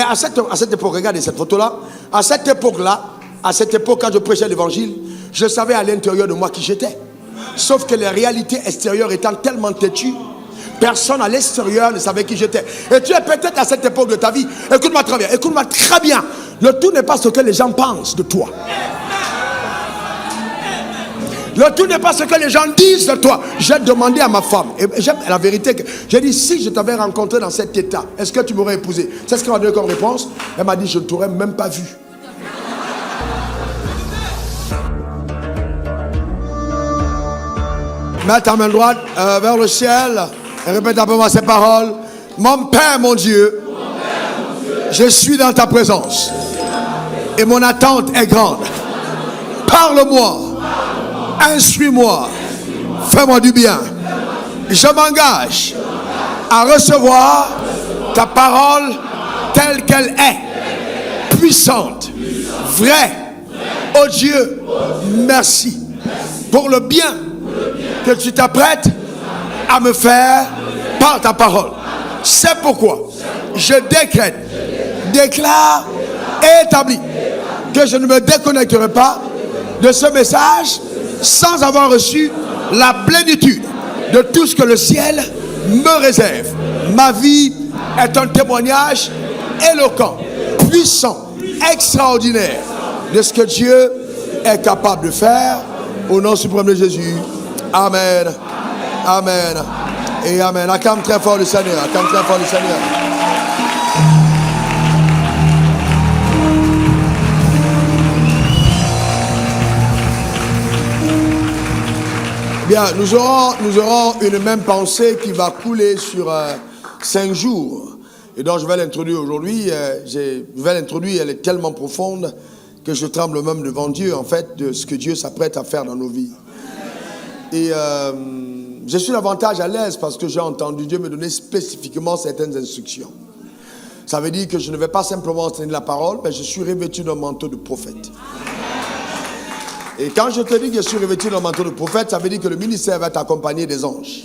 à cette époque, regardez cette photo-là, à cette époque-là, quand je prêchais l'évangile, je savais à l'intérieur de moi qui j'étais. Sauf que les réalités extérieures étant tellement têtues, personne à l'extérieur ne savait qui j'étais. Et tu es peut-être à cette époque de ta vie. Écoute-moi très bien, écoute-moi très bien. Le tout n'est pas ce que les gens pensent de toi. Le tout n'est pas ce que les gens disent de toi. J'ai demandé à ma femme, et j'aime la vérité, j'ai dit, si je t'avais rencontré dans cet état, est-ce que tu m'aurais épousé? C'est ce qu'elle m'a donné comme réponse. Elle m'a dit, je ne t'aurais même pas vu. Mets ta main droite vers le ciel et répète après moi ces paroles. Mon Père, mon Dieu, je suis dans ta présence et mon attente est grande. Parle-moi, instruis-moi, fais-moi du bien. Je m'engage à recevoir ta parole telle qu'elle est, puissante, vraie. Oh Dieu, merci pour le bien que tu t'apprêtes à me faire par ta parole. C'est pourquoi je décrète, déclare et établis que je ne me déconnecterai pas de ce message sans avoir reçu la plénitude de tout ce que le ciel me réserve. Ma vie est un témoignage éloquent, puissant, extraordinaire de ce que Dieu est capable de faire. Au nom suprême de Jésus. Amen. Amen. Et amen. Acclame très fort le Seigneur. Acclame très fort le Seigneur. Bien, nous aurons une même pensée qui va couler sur 5 jours. Et donc je vais l'introduire aujourd'hui. Elle est tellement profonde que je tremble même devant Dieu, en fait, de ce que Dieu s'apprête à faire dans nos vies. Et je suis davantage à l'aise parce que j'ai entendu Dieu me donner spécifiquement certaines instructions. Ça veut dire que je ne vais pas simplement enseigner la parole, mais je suis revêtu d'un manteau de prophète. Et quand je te dis que je suis revêtu d'un manteau de prophète, ça veut dire que le ministère va t'accompagner des anges.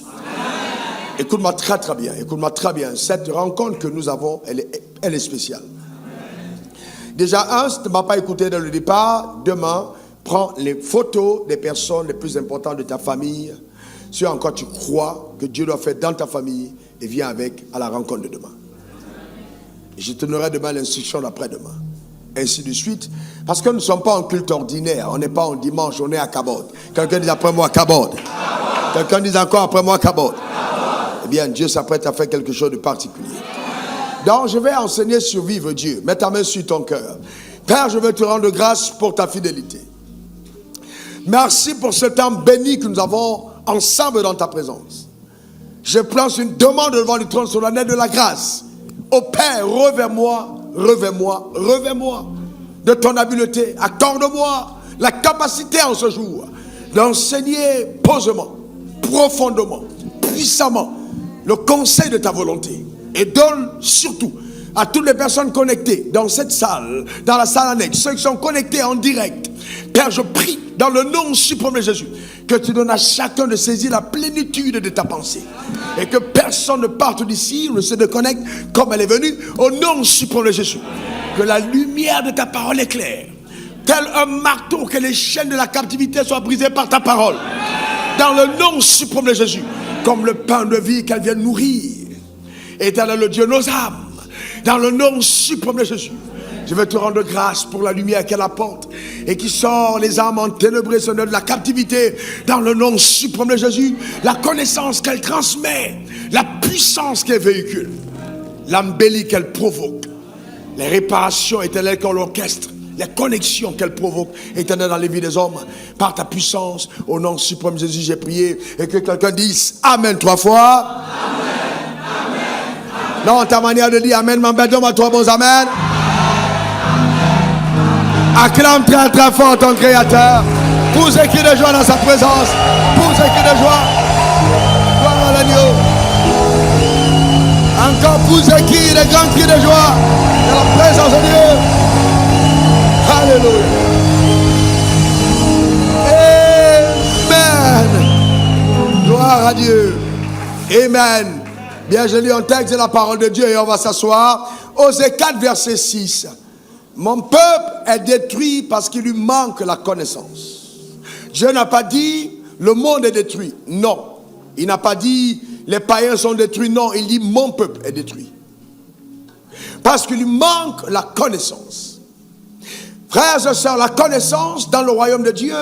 Écoute-moi très très bien, écoute-moi très bien. Cette rencontre que nous avons, elle est spéciale. Déjà, si tu ne m'as pas écouté dès le départ, demain, prends les photos des personnes les plus importantes de ta famille. Si encore tu crois que Dieu doit faire dans ta famille, et viens avec à la rencontre de demain. Et je te donnerai demain l'instruction d'après-demain. Ainsi de suite. Parce que nous ne sommes pas en culte ordinaire. On n'est pas en dimanche, on est à Kabod. Quelqu'un dit après moi Kabod. Quelqu'un dit encore après moi Kabod. Eh bien, Dieu s'apprête à faire quelque chose de particulier. Donc, je vais enseigner sur vivre Dieu. Mets ta main sur ton cœur. Père, je veux te rendre grâce pour ta fidélité. Merci pour ce temps béni que nous avons ensemble dans ta présence. Je place une demande devant le trône solennel de la grâce. Ô Père, revers-moi de ton habileté. Accorde-moi la capacité en ce jour d'enseigner posément, profondément, puissamment le conseil de ta volonté. Et donne surtout à toutes les personnes connectées dans cette salle, dans la salle annexe, ceux qui sont connectés en direct. Père, je prie dans le nom suprême de Jésus que tu donnes à chacun de saisir la plénitude de ta pensée. Et que personne ne parte d'ici, ne se déconnecte comme elle est venue, au nom suprême de Jésus. Que la lumière de ta parole éclaire. Tel un marteau, que les chaînes de la captivité soient brisées par ta parole. Dans le nom suprême de Jésus. Comme le pain de vie qu'elle vient nourrir. Éternel le Dieu, nos âmes, dans le nom suprême de Jésus, je veux te rendre grâce pour la lumière qu'elle apporte et qui sort les âmes enténébrées de la captivité, dans le nom suprême de Jésus, la connaissance qu'elle transmet, la puissance qu'elle véhicule, l'embellie qu'elle provoque, les réparations éternelles qu'on l'orchestre, les connexions qu'elle provoque éternelles dans les vies des hommes, par ta puissance, au nom suprême de Jésus, j'ai prié, et que quelqu'un dise Amen 3 fois. Amen. Non, ta manière de dire Amen m'embête, donne-moi 3 bons Amen. Acclame très très fort ton Créateur. Pousse un cri de joie dans sa présence. Pousse un cri de joie. Gloire à l'agneau. Encore pousse un cri, de grands cris de joie dans la présence de Dieu. Alléluia. Amen. Gloire à Dieu. Amen. Bien, je lis un texte de la parole de Dieu et on va s'asseoir. Osée 4, verset 6. Mon peuple est détruit parce qu'il lui manque la connaissance. Dieu n'a pas dit le monde est détruit. Non. Il n'a pas dit les païens sont détruits. Non, il dit mon peuple est détruit. Parce qu'il lui manque la connaissance. Frères et sœurs, la connaissance dans le royaume de Dieu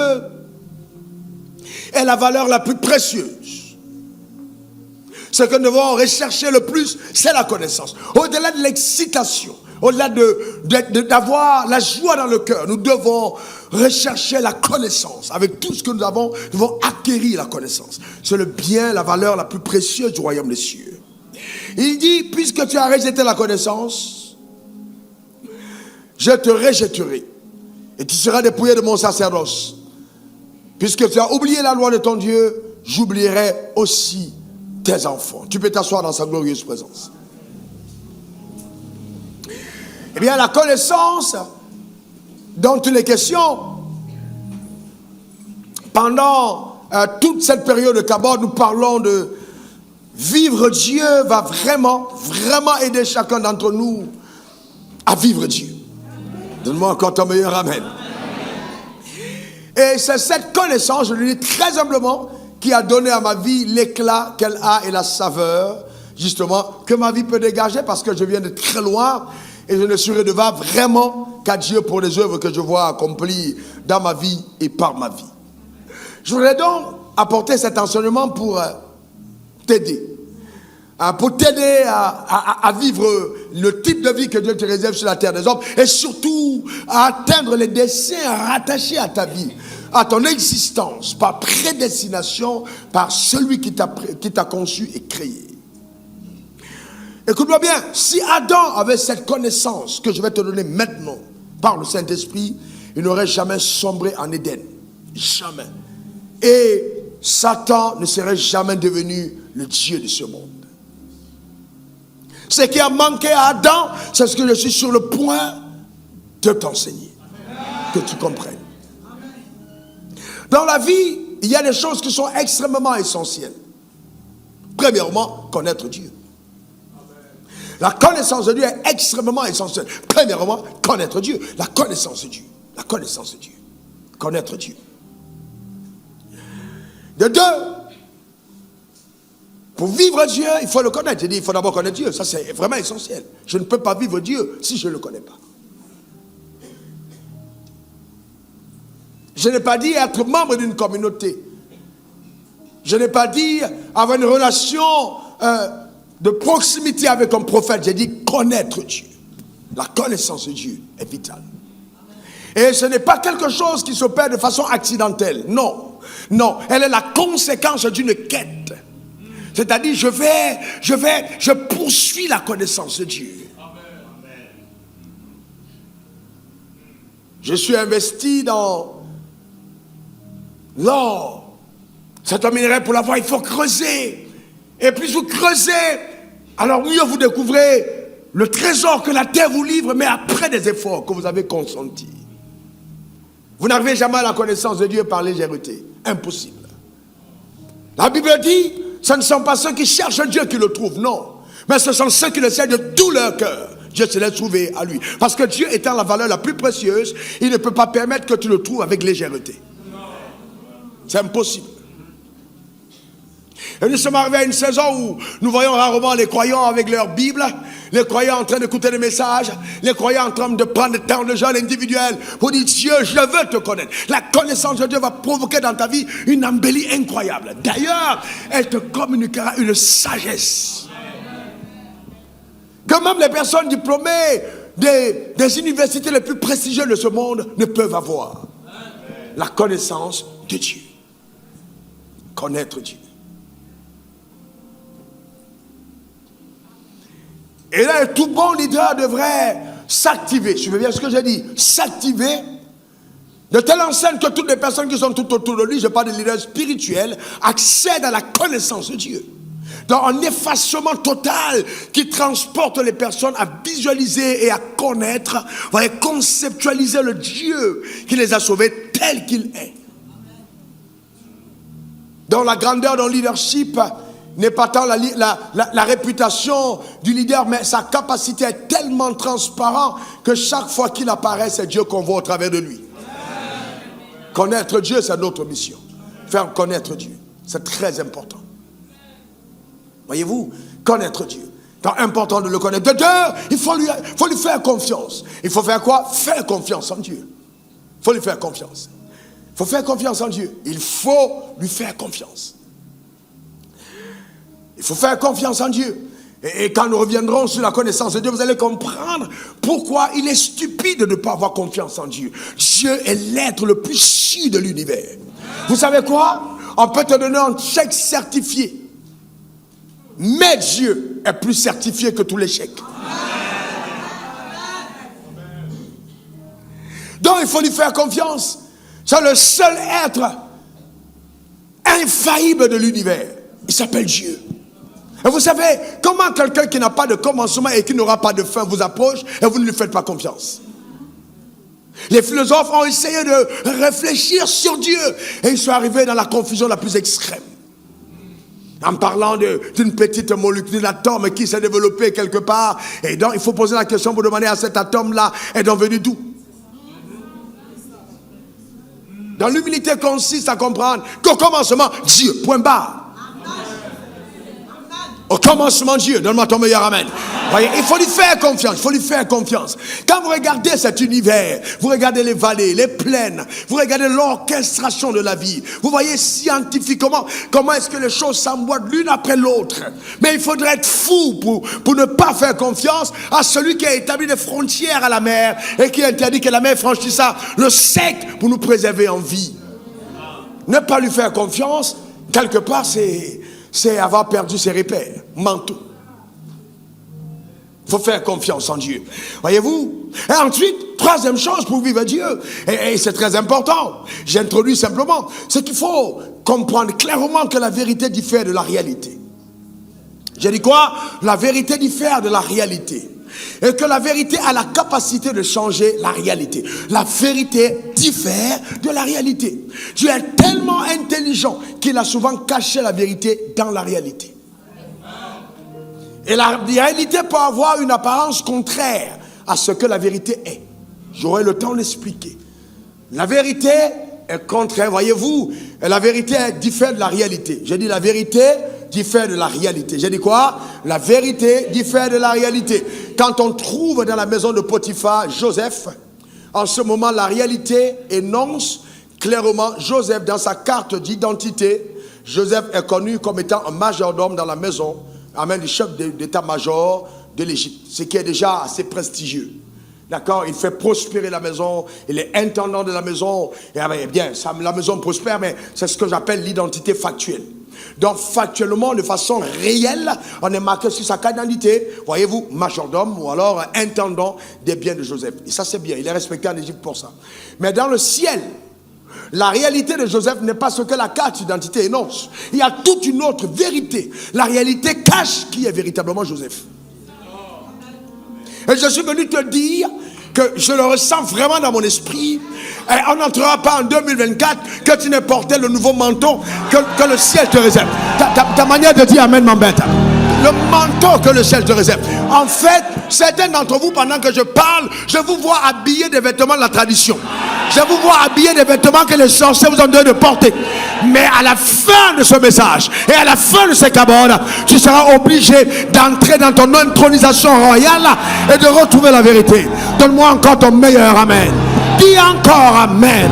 est la valeur la plus précieuse. Ce que nous devons rechercher le plus, c'est la connaissance. Au-delà de l'excitation, au-delà d'avoir la joie dans le cœur, nous devons rechercher la connaissance. Avec tout ce que nous avons, nous devons acquérir la connaissance. C'est le bien, la valeur la plus précieuse du royaume des cieux. Il dit, puisque tu as rejeté la connaissance, je te rejetterai. Et tu seras dépouillé de mon sacerdoce. Puisque tu as oublié la loi de ton Dieu, j'oublierai aussi tes enfants. Tu peux t'asseoir dans sa glorieuse présence. Eh bien, la connaissance, dont il est question, pendant toute cette période de Kabod, nous parlons de vivre Dieu va vraiment, vraiment aider chacun d'entre nous à vivre Dieu. Donne-moi encore ton meilleur amen. Et c'est cette connaissance, je le dis très humblement, qui a donné à ma vie l'éclat qu'elle a et la saveur, justement, que ma vie peut dégager parce que je viens de très loin et je ne suis redevable vraiment qu'à Dieu pour les œuvres que je vois accomplies dans ma vie et par ma vie. Je voudrais donc apporter cet enseignement pour t'aider. Pour t'aider à vivre le type de vie que Dieu te réserve sur la terre des hommes et surtout à atteindre les desseins rattachés à ta vie, à ton existence, par prédestination, par celui qui t'a conçu et créé. Écoute-moi bien, si Adam avait cette connaissance que je vais te donner maintenant par le Saint-Esprit, il n'aurait jamais sombré en Éden. Jamais. Et Satan ne serait jamais devenu le Dieu de ce monde. Ce qui a manqué à Adam, c'est ce que je suis sur le point de t'enseigner. Que tu comprennes. Dans la vie, il y a des choses qui sont extrêmement essentielles. Premièrement, connaître Dieu. La connaissance de Dieu est extrêmement essentielle. Premièrement, connaître Dieu. La connaissance de Dieu. La connaissance de Dieu. Connaître Dieu. De deux, pour vivre Dieu, il faut le connaître. J'ai dit, il faut d'abord connaître Dieu. Ça, c'est vraiment essentiel. Je ne peux pas vivre Dieu si je ne le connais pas. Je n'ai pas dit être membre d'une communauté. Je n'ai pas dit avoir une relation de proximité avec un prophète. J'ai dit connaître Dieu. La connaissance de Dieu est vitale. Et ce n'est pas quelque chose qui s'opère de façon accidentelle. Non. Non. Elle est la conséquence d'une quête. C'est-à-dire, je poursuis la connaissance de Dieu. Je suis investi dans l'or. C'est un minerai, pour l'avoir, il faut creuser. Et plus vous creusez, alors mieux vous découvrez le trésor que la terre vous livre, mais après des efforts que vous avez consentis. Vous n'arrivez jamais à la connaissance de Dieu par légèreté. Impossible. La Bible dit, ce ne sont pas ceux qui cherchent Dieu qui le trouvent, non. Mais ce sont ceux qui le cherchent de tout leur cœur. Dieu se l'est trouvé à lui. Parce que Dieu étant la valeur la plus précieuse, il ne peut pas permettre que tu le trouves avec légèreté. C'est impossible. Et nous sommes arrivés à une saison où nous voyons rarement les croyants avec leur Bible, les croyants en train d'écouter des messages, les croyants en train de prendre le temps de jeûne individuel pour dire Dieu, je veux te connaître. La connaissance de Dieu va provoquer dans ta vie une embellie incroyable. D'ailleurs, elle te communiquera une sagesse que même les personnes diplômées des universités les plus prestigieuses de ce monde ne peuvent avoir. La connaissance de Dieu. Connaître Dieu. Et là, tout bon leader devrait s'activer. Suivez bien ce que j'ai dit. S'activer de telle enseigne que toutes les personnes qui sont tout autour de lui, je parle de leaders spirituels, accèdent à la connaissance de Dieu. Dans un effacement total qui transporte les personnes à visualiser et à connaître, à conceptualiser le Dieu qui les a sauvés tel qu'il est. Dans la grandeur d'un leadership, n'est pas tant la réputation du leader, mais sa capacité est tellement transparente que chaque fois qu'il apparaît, c'est Dieu qu'on voit au travers de lui. Connaître Dieu, c'est notre mission. Faire connaître Dieu, c'est très important. Voyez-vous, connaître Dieu. C'est important de le connaître. De deux, il faut lui faire confiance. Il faut faire quoi? Faire confiance en Dieu. Il faut lui faire confiance. Il faut faire confiance en Dieu. Il faut lui faire confiance. Il faut faire confiance en Dieu. Et quand nous reviendrons sur la connaissance de Dieu, vous allez comprendre pourquoi il est stupide de ne pas avoir confiance en Dieu. Dieu est l'être le plus sûr de l'univers. Vous savez quoi? On peut te donner un chèque certifié. Mais Dieu est plus certifié que tous les chèques. Donc il faut lui faire confiance. C'est le seul être infaillible de l'univers. Il s'appelle Dieu. Et vous savez, comment quelqu'un qui n'a pas de commencement et qui n'aura pas de fin vous approche et vous ne lui faites pas confiance? Les philosophes ont essayé de réfléchir sur Dieu et ils sont arrivés dans la confusion la plus extrême. En parlant d'une petite molécule d'atome qui s'est développée quelque part. Et donc il faut poser la question pour demander à cet atome-là, est donc venu d'où? Dans l'humilité consiste à comprendre qu'au commencement, Dieu, point barre. Au commencement, Dieu, donne-moi ton meilleur amen. Voyez, il faut lui faire confiance, il faut lui faire confiance. Quand vous regardez cet univers, vous regardez les vallées, les plaines, vous regardez l'orchestration de la vie, vous voyez scientifiquement comment est-ce que les choses s'emboîtent l'une après l'autre. Mais il faudrait être fou pour ne pas faire confiance à celui qui a établi des frontières à la mer et qui a interdit que la mer franchisse le sec pour nous préserver en vie. Ne pas lui faire confiance, quelque part, c'est avoir perdu ses repères mentaux. Il faut faire confiance en Dieu. Voyez-vous? Et ensuite, troisième chose pour vivre Dieu, et c'est très important, j'introduis simplement, c'est qu'il faut comprendre clairement que la vérité diffère de la réalité. J'ai dit quoi? La vérité diffère de la réalité. Et que la vérité a la capacité de changer la réalité. La vérité diffère de la réalité. Dieu est tellement intelligent qu'il a souvent caché la vérité dans la réalité. Et la réalité peut avoir une apparence contraire à ce que la vérité est. J'aurai le temps d'expliquer. La vérité est contraire, voyez-vous, et la vérité diffère de la réalité. J'ai dit la vérité diffère de la réalité. J'ai dit quoi? La vérité diffère de la réalité. Quand on trouve dans la maison de Potiphar Joseph, en ce moment la réalité énonce clairement Joseph dans sa carte d'identité. Joseph est connu comme étant un majordome dans la maison, amen, du chef d'état-major de l'Égypte, ce qui est déjà assez prestigieux. D'accord, il fait prospérer la maison, il est intendant de la maison, et bien, la maison prospère, mais c'est ce que j'appelle l'identité factuelle. Donc, factuellement, de façon réelle, on est marqué sur sa carte d'identité, voyez-vous, majordome ou alors intendant des biens de Joseph. Et ça, c'est bien, il est respecté en Égypte pour ça. Mais dans le ciel, la réalité de Joseph n'est pas ce que la carte d'identité énonce. Il y a toute une autre vérité. La réalité cache qui est véritablement Joseph. Et je suis venu te dire que je le ressens vraiment dans mon esprit. Et on n'entrera pas en 2024 que tu n'aies porté le nouveau manteau que le ciel te réserve. Ta manière de dire amen m'embête. Le manteau que le ciel te réserve. En fait, certains d'entre vous, pendant que je parle, je vous vois habiller des vêtements de la tradition. Je vous vois habiller des vêtements que les sorciers vous ont donné de porter. Mais à la fin de ce message et à la fin de ces cabones, tu seras obligé d'entrer dans ton intronisation royale et de retrouver la vérité. Donne-moi encore ton meilleur amen. Dis encore amen.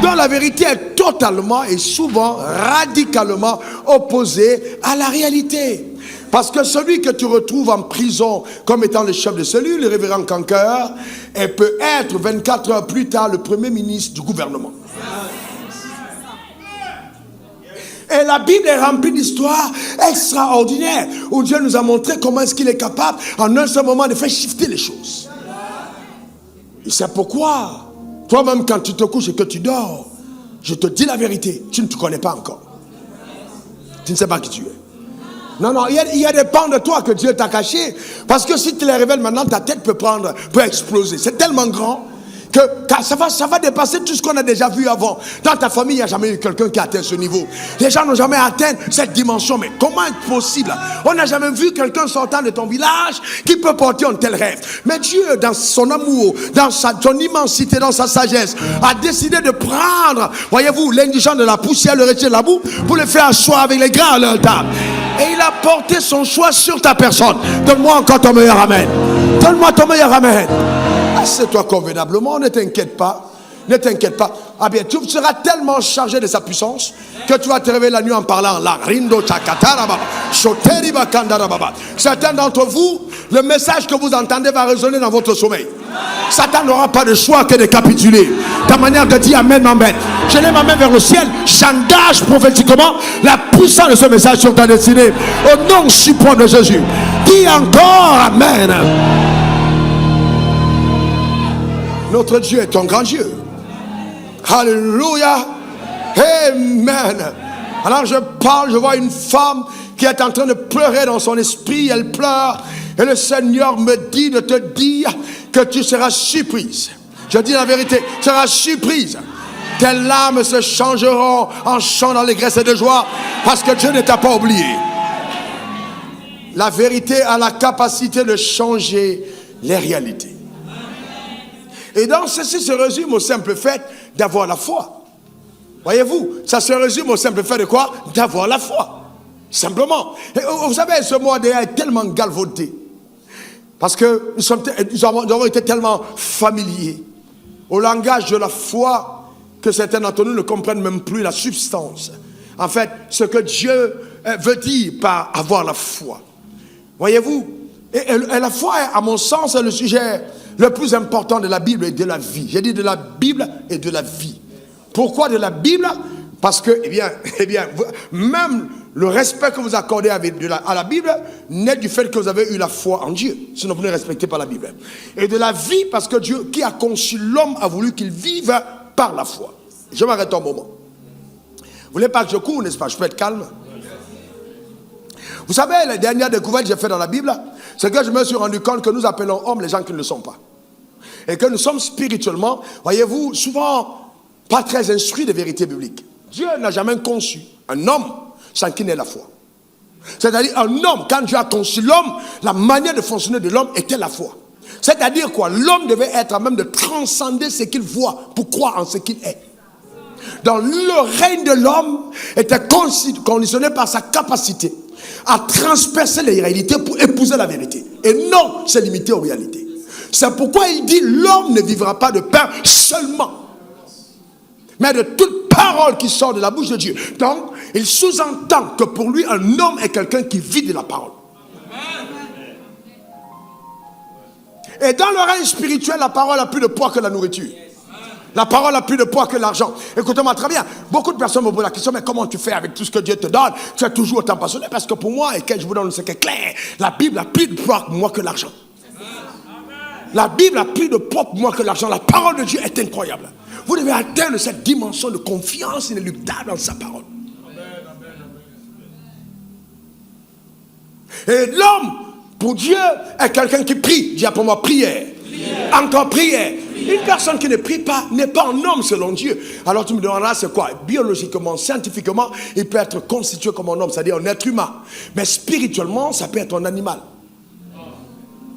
Donc la vérité est totalement et souvent radicalement opposée à la réalité. Parce que celui que tu retrouves en prison comme étant le chef de cellule, le révérend Kanker, et peut être 24 heures plus tard le premier ministre du gouvernement. Et la Bible est remplie d'histoires extraordinaires où Dieu nous a montré comment est-ce qu'il est capable en un seul moment de faire shifter les choses. Et c'est pourquoi toi-même quand tu te couches et que tu dors, je te dis la vérité, tu ne te connais pas encore. Tu ne sais pas qui tu es. Non, il y a des pans de toi que Dieu t'a cachés. Parce que si tu les révèles maintenant, ta tête peut exploser. C'est tellement grand que ça va dépasser tout ce qu'on a déjà vu avant. Dans ta famille, il n'y a jamais eu quelqu'un qui a atteint ce niveau. Les gens n'ont jamais atteint cette dimension. Mais comment est possible? On n'a jamais vu quelqu'un sortant de ton village qui peut porter un tel rêve. Mais Dieu, dans son amour, dans son immensité, dans sa sagesse, a décidé de prendre, voyez-vous, l'indigent de la poussière, le retirer de la boue, pour le faire asseoir avec les grands à leur table. Et il a porté son choix sur ta personne. Donne-moi encore ton meilleur amen. Donne-moi ton meilleur amen. Assieds-toi convenablement, ne t'inquiète pas. Ne t'inquiète pas. Ah bien, tu seras tellement chargé de sa puissance que tu vas te réveiller la nuit en parlant. Certains d'entre vous, le message que vous entendez va résonner dans votre sommeil. Satan n'aura pas de choix que de capituler. Ta manière de dire amen m'embête. Je lève ma main vers le ciel. J'engage prophétiquement la puissance de ce message sur ta destinée. Au nom suprême de Jésus. Dis encore amen. Notre Dieu est un grand Dieu. Alléluia. Amen. Alors je parle, je vois une femme qui est en train de pleurer dans son esprit. Elle pleure. Et le Seigneur me dit de te dire que tu seras surprise. Je dis la vérité, tu seras surprise. Tes larmes se changeront en chant d'allégresse et de joie parce que Dieu ne t'a pas oublié. La vérité a la capacité de changer les réalités. Et donc ceci se résume au simple fait d'avoir la foi. Voyez-vous, ça se résume au simple fait de quoi? D'avoir la foi. Simplement. Et vous savez, ce mot est tellement galvaudé. Parce que nous avons été tellement familiers au langage de la foi que certains d'entre nous ne comprennent même plus la substance. En fait, ce que Dieu veut dire par avoir la foi. Voyez-vous, et la foi, à mon sens, est le sujet le plus important de la Bible et de la vie. J'ai dit de la Bible et de la vie. Pourquoi de la Bible? Parce que, eh bien, même le respect que vous accordez à la Bible naît du fait que vous avez eu la foi en Dieu. Sinon, vous ne respectez pas la Bible. Et de la vie, parce que Dieu, qui a conçu l'homme, a voulu qu'il vive par la foi. Je m'arrête un moment. Vous voulez pas que je cours, n'est-ce pas? Je peux être calme. Vous savez, la dernière découverte que j'ai faite dans la Bible, c'est que je me suis rendu compte que nous appelons hommes les gens qui ne le sont pas. Et que nous sommes spirituellement, voyez-vous, souvent pas très instruits des vérités bibliques. Dieu n'a jamais conçu un homme sans qu'il n'ait la foi. C'est-à-dire un homme, quand Dieu a conçu l'homme, la manière de fonctionner de l'homme était la foi. C'est-à-dire quoi? L'homme devait être à même de transcender ce qu'il voit pour croire en ce qu'il est. Donc le règne de l'homme était conditionné par sa capacité à transpercer les réalités pour épouser la vérité. Et non se limiter aux réalités. C'est pourquoi il dit l'homme ne vivra pas de pain seulement, mais de toute parole qui sort de la bouche de Dieu. Donc, il sous-entend que pour lui, un homme est quelqu'un qui vit de la parole. Et dans le règne spirituel, la parole a plus de poids que la nourriture. La parole a plus de poids que l'argent. Écoutez-moi très bien. Beaucoup de personnes me posent la question, mais comment tu fais avec tout ce que Dieu te donne? Tu es toujours autant passionné. Parce que pour moi, et que je vous donne ce qui est clair, la Bible a plus de poids pour moi que l'argent. La Bible a plus de poids pour moi que l'argent. La parole de Dieu est incroyable. Vous devez atteindre cette dimension de confiance inéluctable dans sa parole. Et l'homme, pour Dieu, est quelqu'un qui prie. Dis pour moi, prière. Encore prière. Une personne qui ne prie pas n'est pas un homme selon Dieu. Alors tu me demanderas c'est quoi? Biologiquement, scientifiquement, il peut être constitué comme un homme, c'est-à-dire un être humain. Mais spirituellement, ça peut être un animal.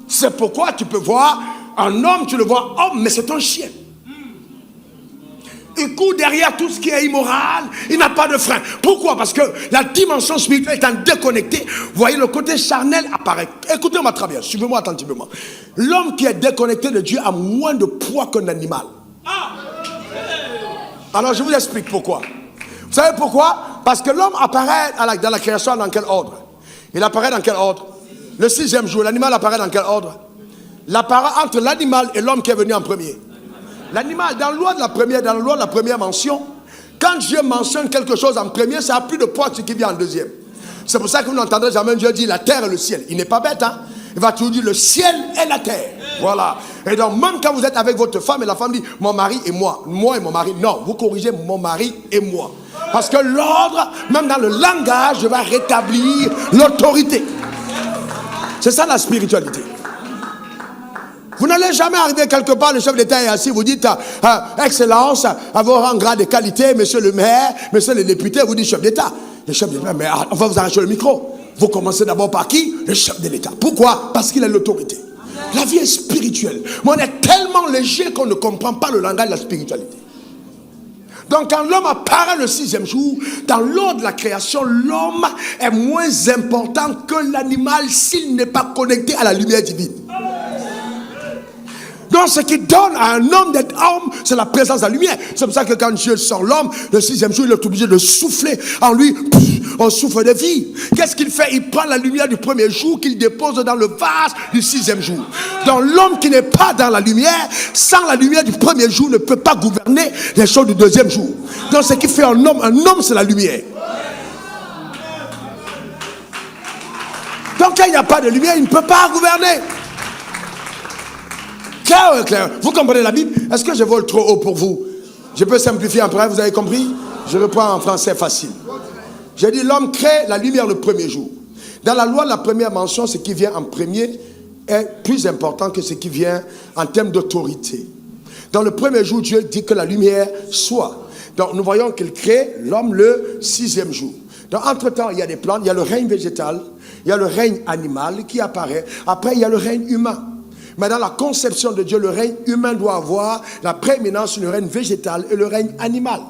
C'est pourquoi tu peux voir un homme, tu le vois homme, mais c'est un chien. Il court derrière tout ce qui est immoral, il n'a pas de frein. Pourquoi? Parce que la dimension spirituelle étant déconnectée, vous voyez, le côté charnel apparaît. Écoutez-moi très bien, suivez-moi attentivement. L'homme qui est déconnecté de Dieu a moins de poids qu'un animal. Alors je vous explique pourquoi. Vous savez pourquoi? Parce que l'homme apparaît dans la création dans quel ordre? Il apparaît dans quel ordre? Le 6e jour, l'animal apparaît dans quel ordre? L'apparaît entre l'animal et l'homme qui est venu en premier. L'animal, dans la loi de la première mention, quand Dieu mentionne quelque chose en premier, ça n'a plus de poids que ce qui vient en deuxième. C'est pour ça que vous n'entendrez jamais Dieu dire la terre et le ciel. Il n'est pas bête, hein? Il va toujours dire le ciel et la terre. Voilà. Et donc, même quand vous êtes avec votre femme et la femme dit mon mari et moi et mon mari. Non, vous corrigez mon mari et moi. Parce que l'ordre, même dans le langage, va rétablir l'autorité. C'est ça la spiritualité. Vous n'allez jamais arriver quelque part, le chef d'État est assis, vous dites Excellence, avoir un grade de qualité, monsieur le maire, monsieur le député, vous dites chef d'État. Le chef d'État, mais on va vous arracher le micro. Vous commencez d'abord par qui? Le chef de l'État. Pourquoi? Parce qu'il a l'autorité. La vie est spirituelle. Mais on est tellement léger qu'on ne comprend pas le langage de la spiritualité. Donc quand l'homme apparaît le 6e jour, dans l'ordre de la création, l'homme est moins important que l'animal s'il n'est pas connecté à la lumière divine. Donc ce qui donne à un homme d'être homme, c'est la présence de la lumière. C'est pour ça que quand Dieu sort l'homme, le 6e jour, il est obligé de souffler en lui un souffle de vie. Qu'est-ce qu'il fait? Il prend la lumière du 1er jour qu'il dépose dans le vase du 6e jour. Donc l'homme qui n'est pas dans la lumière, sans la lumière du 1er jour, ne peut pas gouverner les choses du 2e jour. Donc ce qui fait un homme c'est la lumière. Donc quand il n'y a pas de lumière, il ne peut pas gouverner. Clair. Vous comprenez la Bible? Est-ce que je vole trop haut pour vous? Je peux simplifier après, vous avez compris? Je reprends en français facile. J'ai dit l'homme crée la lumière le 1er jour. Dans la loi, la première mention, ce qui vient en premier est plus important que ce qui vient en termes d'autorité. Dans le 1er jour, Dieu dit que la lumière soit. Donc nous voyons qu'il crée l'homme le 6e jour. Donc entre-temps, il y a des plantes, il y a le règne végétal, il y a le règne animal qui apparaît. Après, il y a le règne humain. Mais dans la conception de Dieu, le règne humain doit avoir la prééminence sur le règne végétal et le règne animal.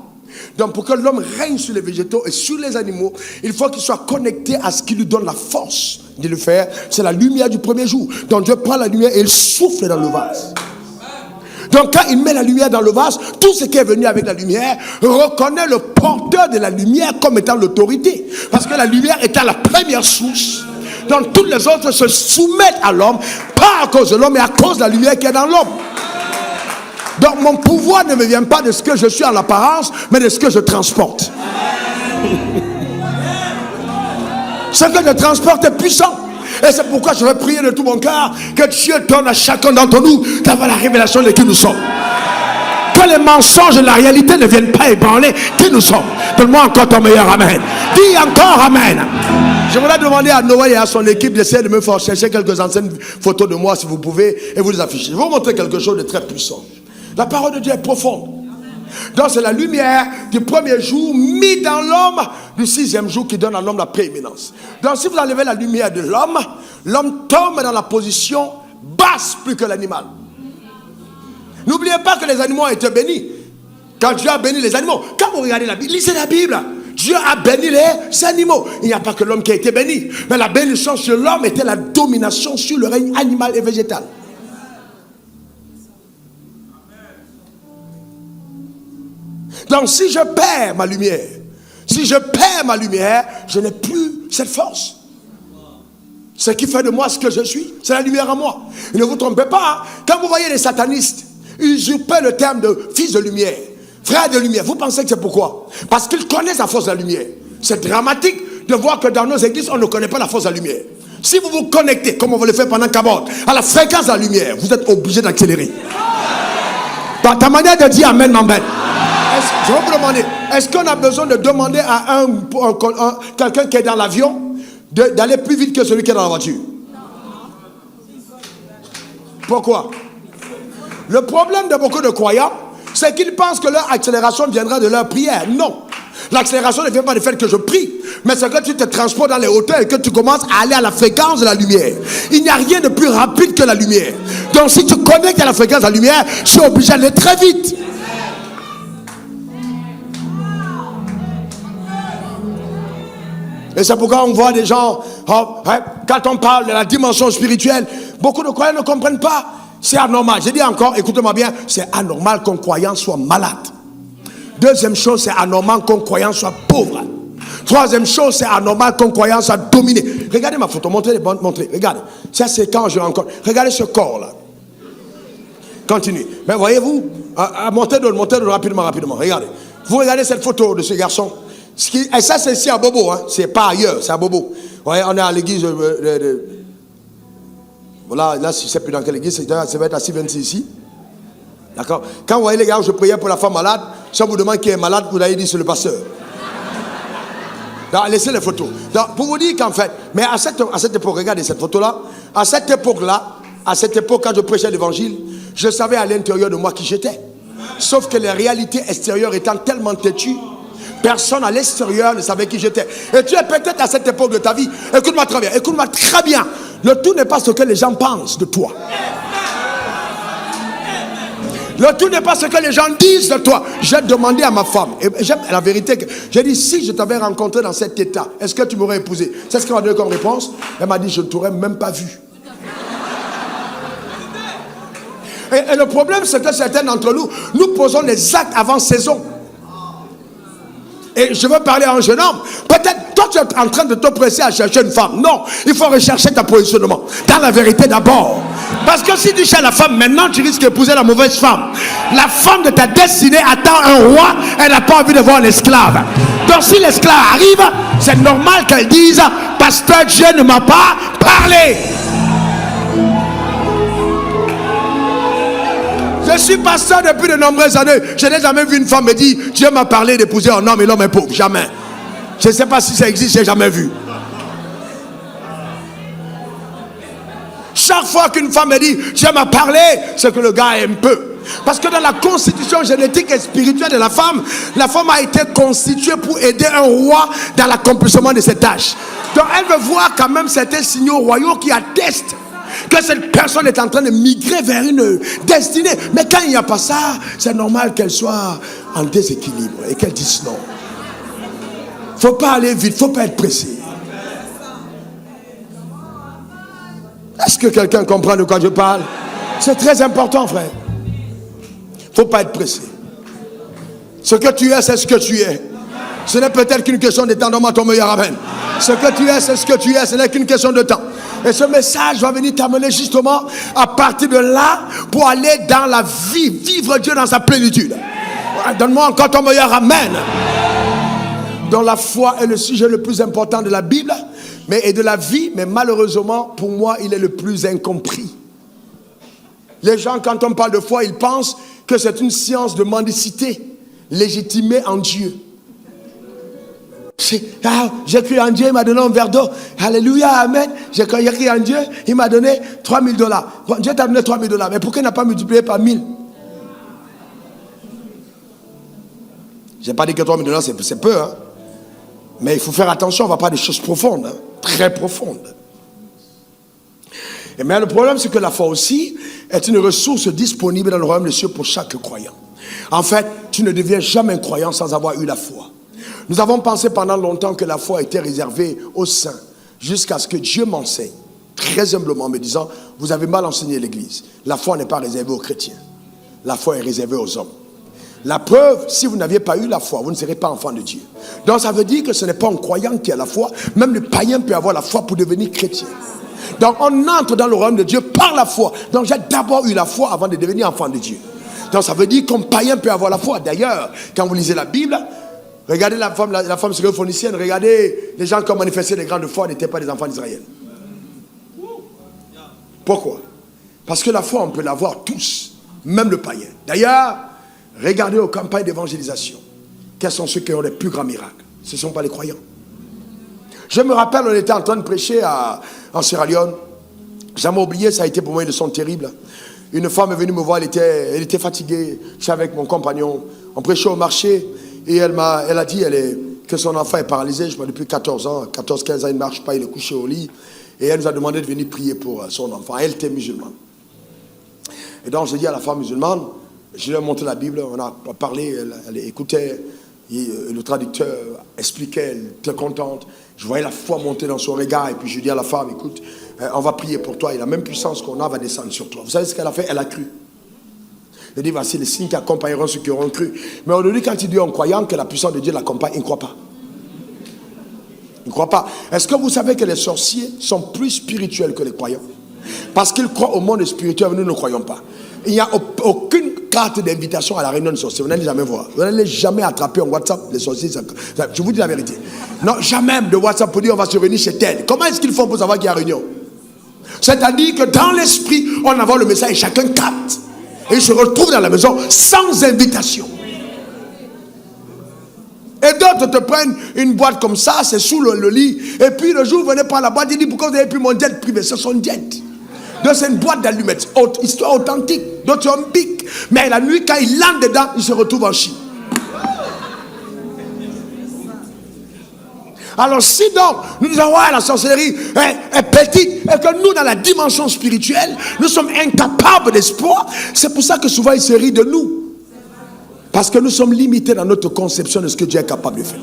Donc pour que l'homme règne sur les végétaux et sur les animaux, il faut qu'il soit connecté à ce qui lui donne la force de le faire. C'est la lumière du 1er jour. Donc Dieu prend la lumière et il souffle dans le vase. Donc quand il met la lumière dans le vase, tout ce qui est venu avec la lumière reconnaît le porteur de la lumière comme étant l'autorité. Parce que la lumière étant la première source. Donc toutes les autres se soumettent à l'homme, pas à cause de l'homme, mais à cause de la lumière qui est dans l'homme. Donc mon pouvoir ne me vient pas de ce que je suis en apparence, mais de ce que je transporte. Ce que je transporte est puissant. Et c'est pourquoi je vais prier de tout mon cœur que Dieu donne à chacun d'entre nous d'avoir la révélation de qui nous sommes. Que les mensonges de la réalité ne viennent pas ébranler qui nous sommes. Donne-moi encore ton meilleur amen. Dis encore amen. Je voudrais demander à Noël et à son équipe d'essayer de me faire chercher quelques anciennes photos de moi si vous pouvez et vous les afficher. Je vais vous montrer quelque chose de très puissant. La parole de Dieu est profonde. Donc c'est la lumière du 1er jour mis dans l'homme du 6e jour qui donne à l'homme la prééminence. Donc si vous enlevez la lumière de l'homme, l'homme tombe dans la position basse plus que l'animal. N'oubliez pas que les animaux ont été bénis. Quand Dieu a béni les animaux, quand vous regardez la Bible, lisez la Bible. Dieu a béni les animaux. Il n'y a pas que l'homme qui a été béni. Mais la bénédiction sur l'homme était la domination sur le règne animal et végétal. Donc si je perds ma lumière, je n'ai plus cette force. Ce qui fait de moi ce que je suis, c'est la lumière en moi. Et ne vous trompez pas, quand vous voyez les satanistes usurper le terme de fils de lumière, frère de lumière, vous pensez que c'est pourquoi? Parce qu'ils connaissent la force de la lumière. C'est dramatique de voir que dans nos églises, on ne connaît pas la force de la lumière. Si vous vous connectez, comme on va le faire pendant Kabod, à la fréquence de la lumière, vous êtes obligé d'accélérer. Dans ta manière de dire amen, m'embête. Je vais vous demander, est-ce qu'on a besoin de demander à quelqu'un qui est dans l'avion d'aller plus vite que celui qui est dans la voiture? Pourquoi? Le problème de beaucoup de croyants, c'est qu'ils pensent que leur accélération viendra de leur prière. Non. L'accélération ne vient pas du fait que je prie, mais c'est que tu te transportes dans les hauteurs et que tu commences à aller à la fréquence de la lumière. Il n'y a rien de plus rapide que la lumière. Donc si tu connectes à la fréquence de la lumière, tu es obligé d'aller très vite. Et c'est pourquoi on voit des gens, quand on parle de la dimension spirituelle, beaucoup de croyants ne comprennent pas. C'est anormal. Je dis encore, écoutez-moi bien, c'est anormal qu'un croyant soit malade. Deuxième chose, c'est anormal qu'un croyant soit pauvre. Troisième chose, c'est anormal qu'un croyant soit dominé. Regardez ma photo, montrez. Regardez. Ça, c'est quand je rencontre. Regardez ce corps-là. Continue. Mais voyez-vous, montez-le rapidement. Regardez. Vous regardez cette photo de ce garçon. Et ça, c'est ici à Bobo. Hein. C'est pas ailleurs, c'est à Bobo. Voyez, on est à l'église voilà, là, je ne sais plus dans quelle église, ça va être à 626 ici. D'accord? Quand vous voyez les gars où je priais pour la femme malade, si on vous demande qui est malade, vous allez dire c'est le pasteur. Donc, laissez les photos. Donc, pour vous dire qu'en fait, mais à cette époque, regardez cette photo-là, à cette époque-là, À cette époque, quand je prêchais l'évangile, je savais à l'intérieur de moi qui j'étais. Sauf que les réalités extérieures étant tellement têtues, personne à l'extérieur ne savait qui j'étais. Et tu es peut-être à cette époque de ta vie. Écoute-moi très bien. Écoute-moi très bien. Le tout n'est pas ce que les gens pensent de toi. Le tout n'est pas ce que les gens disent de toi. J'ai demandé à ma femme, et j'aime la vérité, j'ai dit, si je t'avais rencontré dans cet état, est-ce que tu m'aurais épousé? C'est ce qu'elle m'a donné comme réponse. Elle m'a dit, je ne t'aurais même pas vu. Et le problème, c'est que certains d'entre nous, nous posons des actes avant saison. Et je veux parler à un jeune homme. Peut-être, toi, tu es en train de te presser à chercher une femme. Non, il faut rechercher ton positionnement. Dans la vérité d'abord. Parce que si tu cherches la femme, maintenant, tu risques d'épouser la mauvaise femme. La femme de ta destinée attend un roi. Elle n'a pas envie de voir l'esclave. Donc, si l'esclave arrive, c'est normal qu'elle dise, pasteur, Dieu ne m'a pas parlé. Je suis pasteur depuis de nombreuses années. Je n'ai jamais vu une femme me dire, Dieu m'a parlé d'épouser un homme et l'homme est pauvre. Jamais. Je ne sais pas si ça existe, je n'ai jamais vu. Chaque fois qu'une femme me dit, Dieu m'a parlé, c'est que le gars aime peu. Parce que dans la constitution génétique et spirituelle de la femme a été constituée pour aider un roi dans l'accomplissement de ses tâches. Donc elle veut voir quand même certains signaux royaux qui attestent que cette personne est en train de migrer vers une destinée. Mais quand il n'y a pas ça, c'est normal qu'elle soit en déséquilibre et qu'elle dise non. Il ne faut pas aller vite, il ne faut pas être pressé. Est-ce que quelqu'un comprend de quoi je parle? C'est très important, frère. Il ne faut pas être pressé. Ce que tu es, c'est ce que tu es. Ce n'est peut-être qu'une question de temps. Donne-moi ton meilleur amen. Ce que tu es, c'est ce que tu es. Ce n'est qu'une question de temps. Et ce message va venir t'amener justement à partir de là pour aller dans la vie, vivre Dieu dans sa plénitude. Donne-moi encore ton meilleur amen. Donc la foi est le sujet le plus important de la Bible et de la vie, mais malheureusement pour moi il est le plus incompris. Les gens, quand on parle de foi, ils pensent que c'est une science de mendicité légitimée en Dieu. J'ai cru en Dieu, il m'a donné un verre d'eau. Alléluia, amen. J'ai cru en Dieu, il m'a donné $3,000. Bon, Dieu t'a donné $3,000, mais pourquoi il n'a pas multiplié par 1000? Je n'ai pas dit que $3,000 c'est peu, hein? Mais il faut faire attention, on ne va pas des choses profondes, hein? Très profondes. Mais le problème, c'est que la foi aussi est une ressource disponible dans le royaume des cieux pour chaque croyant. En fait, tu ne deviens jamais un croyant sans avoir eu la foi. Nous avons pensé pendant longtemps que la foi était réservée aux saints, jusqu'à ce que Dieu m'enseigne, très humblement, me disant, vous avez mal enseigné l'Église. La foi n'est pas réservée aux chrétiens. La foi est réservée aux hommes. La preuve, si vous n'aviez pas eu la foi, vous ne serez pas enfant de Dieu. Donc ça veut dire que ce n'est pas un croyant qui a la foi, même le païen peut avoir la foi pour devenir chrétien. Donc on entre dans le royaume de Dieu par la foi. Donc j'ai d'abord eu la foi avant de devenir enfant de Dieu. Donc ça veut dire qu'un païen peut avoir la foi. D'ailleurs, quand vous lisez la Bible, regardez la femme syrophénicienne, regardez les gens qui ont manifesté des grandes foi n'étaient pas des enfants d'Israël. Pourquoi? Parce que la foi, on peut l'avoir tous, même le païen. D'ailleurs, regardez aux campagnes d'évangélisation. Quels sont ceux qui ont les plus grands miracles? Ce ne sont pas les croyants. Je me rappelle, on était en train de prêcher en Sierra Leone. Jamais oublié, ça a été pour moi une leçon terrible. Une femme est venue me voir, elle était fatiguée. Je suis avec mon compagnon. On prêchait au marché et elle a dit que son enfant est paralysé. Je crois depuis 14 ans, 14-15 ans, il ne marche pas, il est couché au lit. Et elle nous a demandé de venir prier pour son enfant. Elle était musulmane. Et donc j'ai dit à la femme musulmane, je lui ai montré la Bible, on a parlé, elle écoutait, le traducteur expliquait, elle était contente. Je voyais la foi monter dans son regard et puis je dis à la femme, écoute, on va prier pour toi et la même puissance qu'on a va descendre sur toi. Vous savez ce qu'elle a fait? Elle a cru. Elle dit, voici les signes qui accompagneront ceux qui auront cru. Mais aujourd'hui, quand il dit en croyant que la puissance de Dieu l'accompagne, il ne croit pas. Il ne croit pas. Est-ce que vous savez que les sorciers sont plus spirituels que les croyants? Parce qu'ils croient au monde spirituel, mais nous ne croyons pas. Il n'y a aucune carte d'invitation à la réunion de sorciers. Vous n'allez jamais voir. Vous n'allez jamais attraper en WhatsApp les sorciers. Je vous dis la vérité. Non, jamais de WhatsApp pour dire on va se réunir chez tel. Comment est-ce qu'ils font pour savoir qu'il y a réunion? C'est-à-dire que dans l'esprit, on envoie le message et chacun capte. Et il se retrouve dans la maison sans invitation. Et d'autres te prennent une boîte comme ça, c'est sous le lit. Et puis le jour où vous venez prendre la boîte, il dit pourquoi vous n'avez plus mon jet privé? C'est son jet. Donc c'est une boîte d'allumettes, histoire authentique, donc c'est un bic. Mais la nuit, quand il entre dedans, il se retrouve en Chine. Alors si donc nous avons la sorcellerie est petite et que nous dans la dimension spirituelle nous sommes incapables d'espoir, c'est pour ça que souvent il se rit de nous, parce que nous sommes limités dans notre conception de ce que Dieu est capable de faire.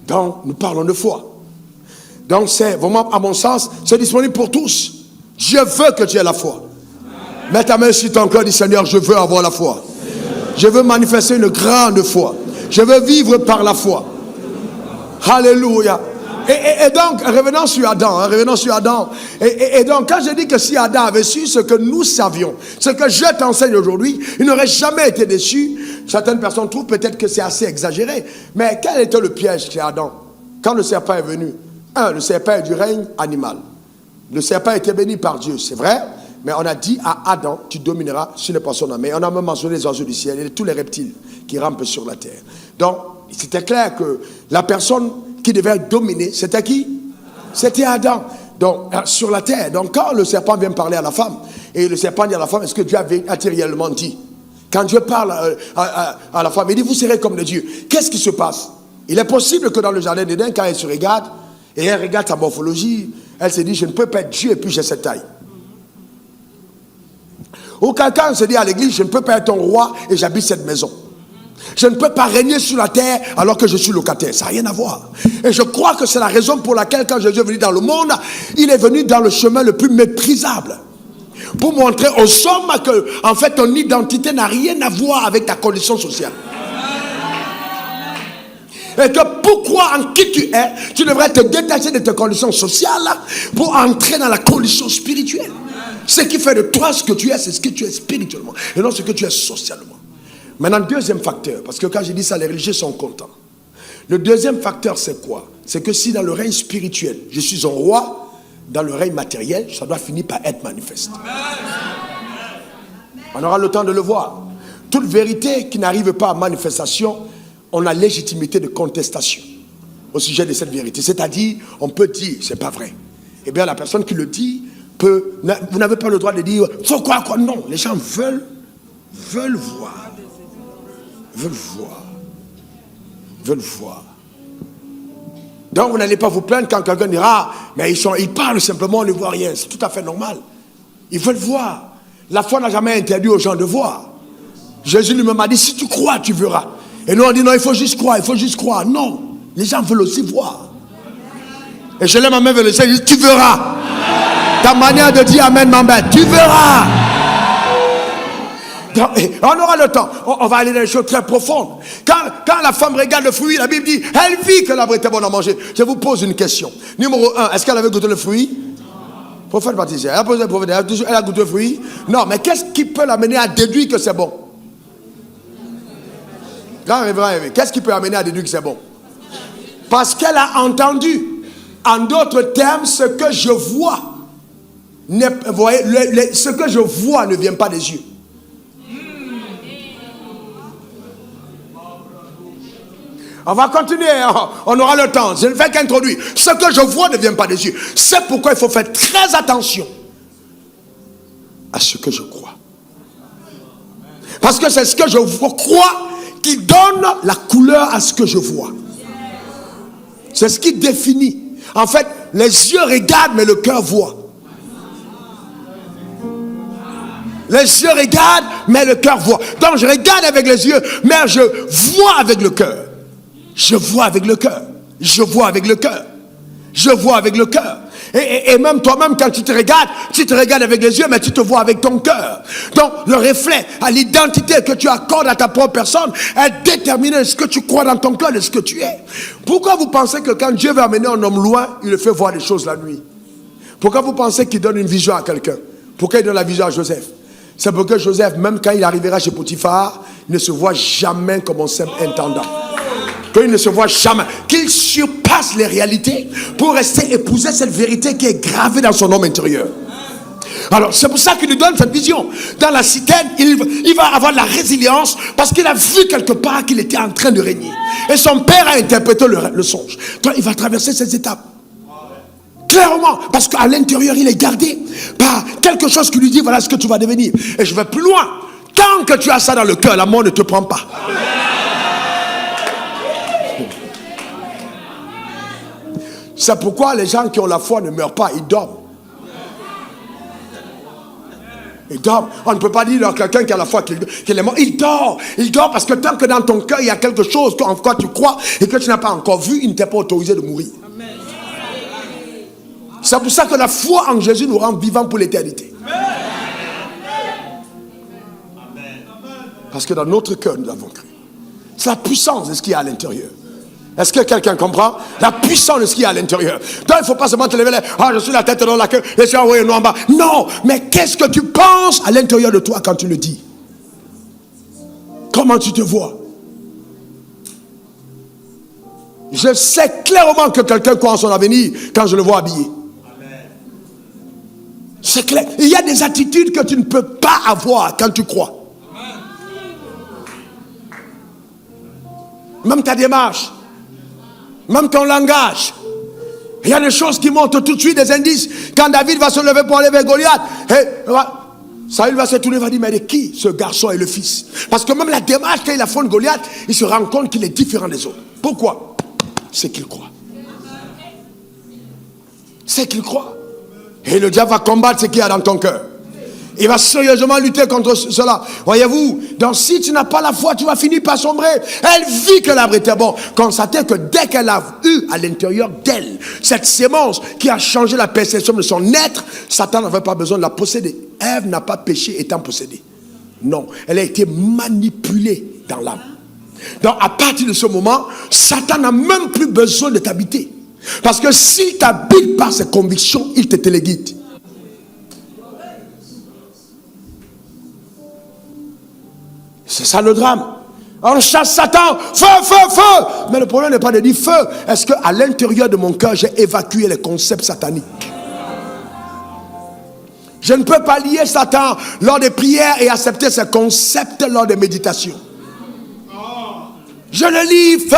Donc nous parlons de foi. Donc c'est vraiment, à mon sens, c'est disponible pour tous. Dieu veut que tu aies la foi. Mets ta main sur ton cœur, dis Seigneur, je veux avoir la foi. Je veux manifester une grande foi. Je veux vivre par la foi. Alléluia. Et donc, revenons sur Adam. Et donc, quand je dis que si Adam avait su ce que nous savions, ce que je t'enseigne aujourd'hui, il n'aurait jamais été déçu. Certaines personnes trouvent peut-être que c'est assez exagéré. Mais quel était le piège chez Adam? Quand le serpent est venu, le serpent est du règne animal. Le serpent était béni par Dieu, c'est vrai. Mais on a dit à Adam, tu domineras sur les poissons de la mer. On a même mentionné les oiseaux du ciel et tous les reptiles qui rampent sur la terre. Donc, c'était clair que la personne qui devait dominer, c'était qui? C'était Adam. Donc, sur la terre. Donc, quand le serpent vient parler à la femme, et le serpent dit à la femme, est-ce que Dieu a-t-il réellement dit? Quand Dieu parle à la femme, il dit, vous serez comme les dieux. Qu'est-ce qui se passe? Il est possible que dans le jardin d'Éden, quand elle se regarde, et elle regarde sa morphologie, elle se dit, je ne peux pas être Dieu et puis j'ai cette taille. Ou quelqu'un se dit à l'église, je ne peux pas être ton roi et j'habite cette maison. Je ne peux pas régner sur la terre alors que je suis locataire. Ça n'a rien à voir. Et je crois que c'est la raison pour laquelle quand Jésus est venu dans le monde, il est venu dans le chemin le plus méprisable. Pour montrer aux hommes que, en fait, ton identité n'a rien à voir avec ta condition sociale. Et que pourquoi en qui tu es, tu devrais te détacher de tes conditions sociales pour entrer dans la condition spirituelle. Ce qui fait de toi ce que tu es, c'est ce que tu es spirituellement et non ce que tu es socialement. Maintenant, deuxième facteur, parce que quand j'ai dit ça, les religieux sont contents. Le deuxième facteur, c'est quoi? C'est que si dans le règne spirituel, je suis un roi, dans le règne matériel, ça doit finir par être manifeste. On aura le temps de le voir. Toute vérité qui n'arrive pas à manifestation, on a légitimité de contestation au sujet de cette vérité. C'est-à-dire, on peut dire, c'est pas vrai. Eh bien, la personne qui le dit, vous n'avez pas le droit de dire faut quoi. Non, les gens veulent voir. Donc vous n'allez pas vous plaindre quand quelqu'un dira mais ils parlent simplement, on ne voit rien. C'est tout à fait normal. Ils veulent voir. La foi n'a jamais interdit aux gens de voir. Jésus lui-même a dit si tu crois, tu verras. Et nous on dit non, il faut juste croire. Non, les gens veulent aussi voir. Et je lève ma main vers le ciel, je dis tu verras. Ta manière de dire amen m'embête. Tu verras. Donc, on aura le temps. On va aller dans les choses très profondes. Quand la femme regarde le fruit, la Bible dit, elle vit que l'arbre était bon à manger. Je vous pose une question. Numéro 1, est-ce qu'elle avait goûté le fruit? Prophète baptisé. Elle a goûté le fruit? Non, mais qu'est-ce qui peut l'amener à déduire que c'est bon? Qu'est-ce qui peut l'amener à déduire que c'est bon? Parce qu'elle a entendu. En d'autres termes, ce que je vois. Voyez, ce que je vois ne vient pas des yeux. On va continuer, on aura le temps. Je ne fais qu'introduire. Ce que je vois ne vient pas des yeux. C'est pourquoi il faut faire très attention à ce que je crois. Parce que c'est ce que je crois qui donne la couleur à ce que je vois. C'est ce qui définit. En fait, les yeux regardent, mais le cœur voit. Les yeux regardent, mais le cœur voit. Donc je regarde avec les yeux, mais je vois avec le cœur. Je vois avec le cœur. Et même toi-même, quand tu te regardes avec les yeux, mais tu te vois avec ton cœur. Donc, le reflet à l'identité que tu accordes à ta propre personne est déterminé de ce que tu crois dans ton cœur, de ce que tu es. Pourquoi vous pensez que quand Dieu veut amener un homme loin, il le fait voir des choses la nuit? Pourquoi vous pensez qu'il donne une vision à quelqu'un? Pourquoi il donne la vision à Joseph? C'est pour que Joseph, même quand il arrivera chez Potiphar, ne se voit jamais comme un simple intendant. Qu'il ne se voit jamais, qu'il surpasse les réalités pour rester épouser cette vérité qui est gravée dans son homme intérieur. Alors c'est pour ça qu'il lui donne cette vision. Dans la citerne, il va avoir de la résilience parce qu'il a vu quelque part qu'il était en train de régner. Et son père a interprété le songe. Donc il va traverser ces étapes. Clairement, parce qu'à l'intérieur, il est gardé par quelque chose qui lui dit, voilà ce que tu vas devenir. Et je vais plus loin. Tant que tu as ça dans le cœur, la mort ne te prend pas. C'est pourquoi les gens qui ont la foi ne meurent pas, ils dorment. Ils dorment. On ne peut pas dire à quelqu'un qui a la foi qu'il est mort. Il dort. Il dort parce que tant que dans ton cœur, il y a quelque chose en quoi tu crois et que tu n'as pas encore vu, il ne t'est pas autorisé de mourir. C'est pour ça que la foi en Jésus nous rend vivants pour l'éternité. Parce que dans notre cœur, nous avons cru. C'est la puissance de ce qu'il y a à l'intérieur. Est-ce que quelqu'un comprend? La puissance de ce qu'il y a à l'intérieur. Donc il ne faut pas seulement te lever là. Ah, je suis la tête dans la queue, je suis envoyé en bas. Non, mais qu'est-ce que tu penses à l'intérieur de toi quand tu le dis? Comment tu te vois? Je sais clairement que quelqu'un croit en son avenir quand je le vois habillé. C'est clair. Il y a des attitudes que tu ne peux pas avoir quand tu crois. Même ta démarche, même ton langage. Il y a des choses qui montrent tout de suite des indices. Quand David va se lever pour aller vers Goliath, Saül va se tourner et va dire, mais de qui ce garçon est le fils? Parce que même la démarche, quand il affronte Goliath, il se rend compte qu'il est différent des autres. Pourquoi? C'est qu'il croit. C'est qu'il croit. Et le diable va combattre ce qu'il y a dans ton cœur. Il va sérieusement lutter contre cela. Voyez-vous, donc si tu n'as pas la foi, tu vas finir par sombrer. Elle vit que l'arbre était bon. Constatez que dès qu'elle a eu à l'intérieur d'elle cette sémence qui a changé la perception de son être, Satan n'avait pas besoin de la posséder. Ève n'a pas péché étant possédée. Non, elle a été manipulée dans l'âme. Donc à partir de ce moment, Satan n'a même plus besoin de t'habiter. Parce que s'il t'habite par ses convictions, il te téléguide. C'est ça le drame. On chasse Satan, feu, feu, feu. Mais le problème n'est pas de dire feu. Est-ce qu'à l'intérieur de mon cœur, j'ai évacué les concepts sataniques? Je ne peux pas lier Satan lors des prières et accepter ses concepts lors des méditations. Je le lis, feu,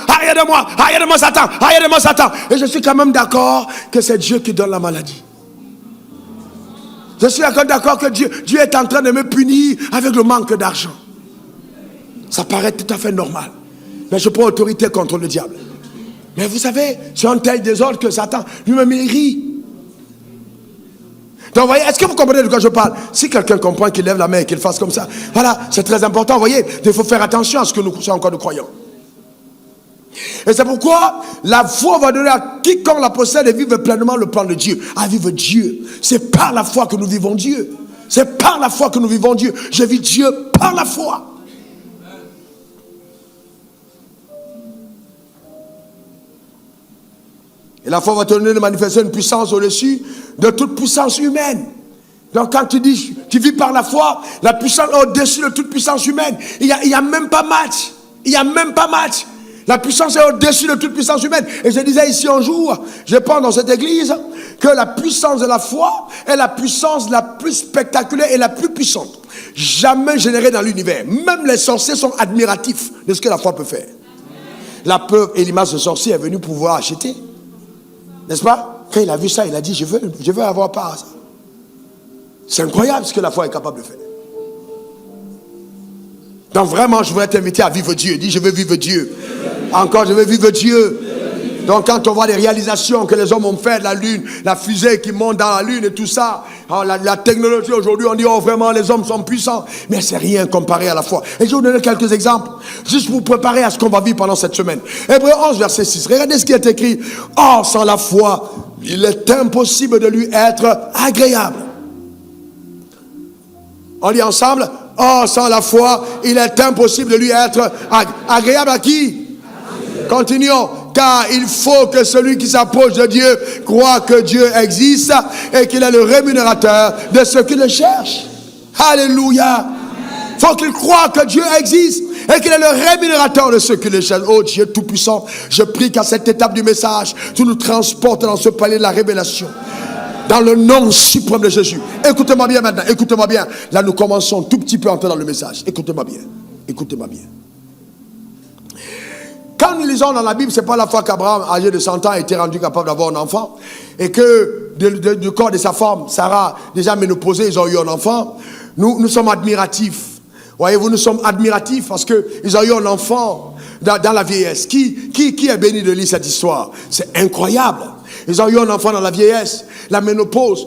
arrière de moi Satan, arrière de moi Satan. Et je suis quand même d'accord que c'est Dieu qui donne la maladie. Je suis d'accord que Dieu est en train de me punir avec le manque d'argent. Ça paraît tout à fait normal. Mais je prends autorité contre le diable. Mais vous savez, c'est un tel désordre que Satan lui-même il rit. Donc, vous voyez, est-ce que vous comprenez de quoi je parle? Si quelqu'un comprend qu'il lève la main et qu'il fasse comme ça, voilà, c'est très important. Vous voyez, il faut faire attention à ce que nous sommes encore de croyants. Et c'est pourquoi la foi va donner à quiconque la possède et vivre pleinement le plan de Dieu. À vivre Dieu. C'est par la foi que nous vivons Dieu. C'est par la foi que nous vivons Dieu. Je vis Dieu par la foi. Et la foi va te donner de manifester une puissance au-dessus de toute puissance humaine. Donc quand tu dis, tu vis par la foi, la puissance au-dessus de toute puissance humaine. Il n'y a même pas match. Il n'y a même pas match. La puissance est au-dessus de toute puissance humaine. Et je disais ici un jour, je pense dans cette église, que la puissance de la foi est la puissance la plus spectaculaire et la plus puissante jamais générée dans l'univers. Même les sorciers sont admiratifs de ce que la foi peut faire. La preuve, Elimas le sorcier est venu pouvoir acheter. N'est-ce pas? Quand il a vu ça, il a dit, je veux avoir part à ça. C'est incroyable ce que la foi est capable de faire. Donc vraiment, je voudrais t'inviter à vivre Dieu. Dis, je veux vivre Dieu. Encore, je veux vivre Dieu. Donc quand on voit les réalisations que les hommes ont faites, la lune, la fusée qui monte dans la lune et tout ça, la technologie aujourd'hui, on dit, oh vraiment, les hommes sont puissants. Mais c'est rien comparé à la foi. Et je vais vous donner quelques exemples, juste pour vous préparer à ce qu'on va vivre pendant cette semaine. Hébreux 11, verset 6. Regardez ce qui est écrit. Or, sans la foi, il est impossible de lui être agréable. On lit ensemble. Or, sans la foi, il est impossible de lui être agréable à qui? Continuons. Car il faut que celui qui s'approche de Dieu croit que Dieu existe et qu'il est le rémunérateur de ceux qui le cherchent. Alléluia. Il faut qu'il croie que Dieu existe et qu'il est le rémunérateur de ceux qui le cherchent. Oh Dieu Tout-Puissant, je prie qu'à cette étape du message, tu nous transportes dans ce palais de la révélation. Dans le nom suprême de Jésus. Écoutez-moi bien maintenant, écoutez-moi bien. Là, nous commençons tout petit peu à entrer dans le message. Écoutez-moi bien, écoutez-moi bien. Quand lisons dans la Bible, c'est pas la fois qu'Abraham, âgé de 100 ans, était rendu capable d'avoir un enfant. Et que du corps de sa femme, Sarah, déjà ménopausée, ils ont eu un enfant. Nous sommes admiratifs. Voyez-vous, nous sommes admiratifs parce qu'ils ont eu un enfant dans la vieillesse. Qui est béni de lire cette histoire? C'est incroyable. Ils ont eu un enfant dans la vieillesse, la ménopause.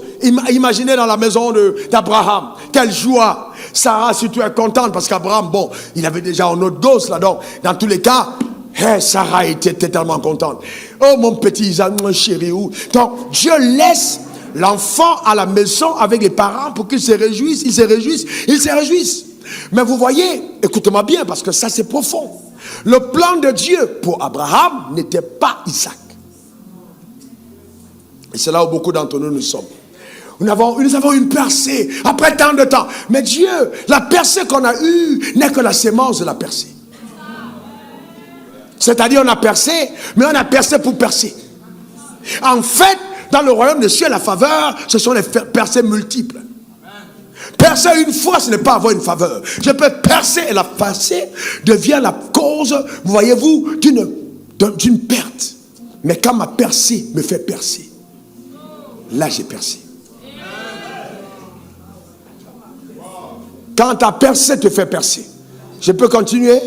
Imaginez dans la maison d'Abraham, quelle joie. Sarah surtout est contente parce qu'Abraham, bon, il avait déjà un autre gosse là. Donc, dans tous les cas, Sarah était tellement contente. Oh mon petit Isaac, mon chéri. Donc, Dieu laisse l'enfant à la maison avec les parents pour qu'ils se réjouissent. Ils se réjouissent. Mais vous voyez, écoutez-moi bien parce que ça c'est profond. Le plan de Dieu pour Abraham n'était pas Isaac. Et c'est là où beaucoup d'entre nous sommes. Nous avons une percée après tant de temps. Mais Dieu, la percée qu'on a eue n'est que la sémence de la percée. C'est-à-dire on a percé, mais on a percé pour percer. En fait, dans le royaume de Dieu, la faveur, ce sont les percées multiples. Percer une fois, ce n'est pas avoir une faveur. Je peux percer et la percée devient la cause, voyez-vous, d'une perte. Mais quand ma percée me fait percer, là j'ai percé. Quand ta percée te fait percer, je peux continuer?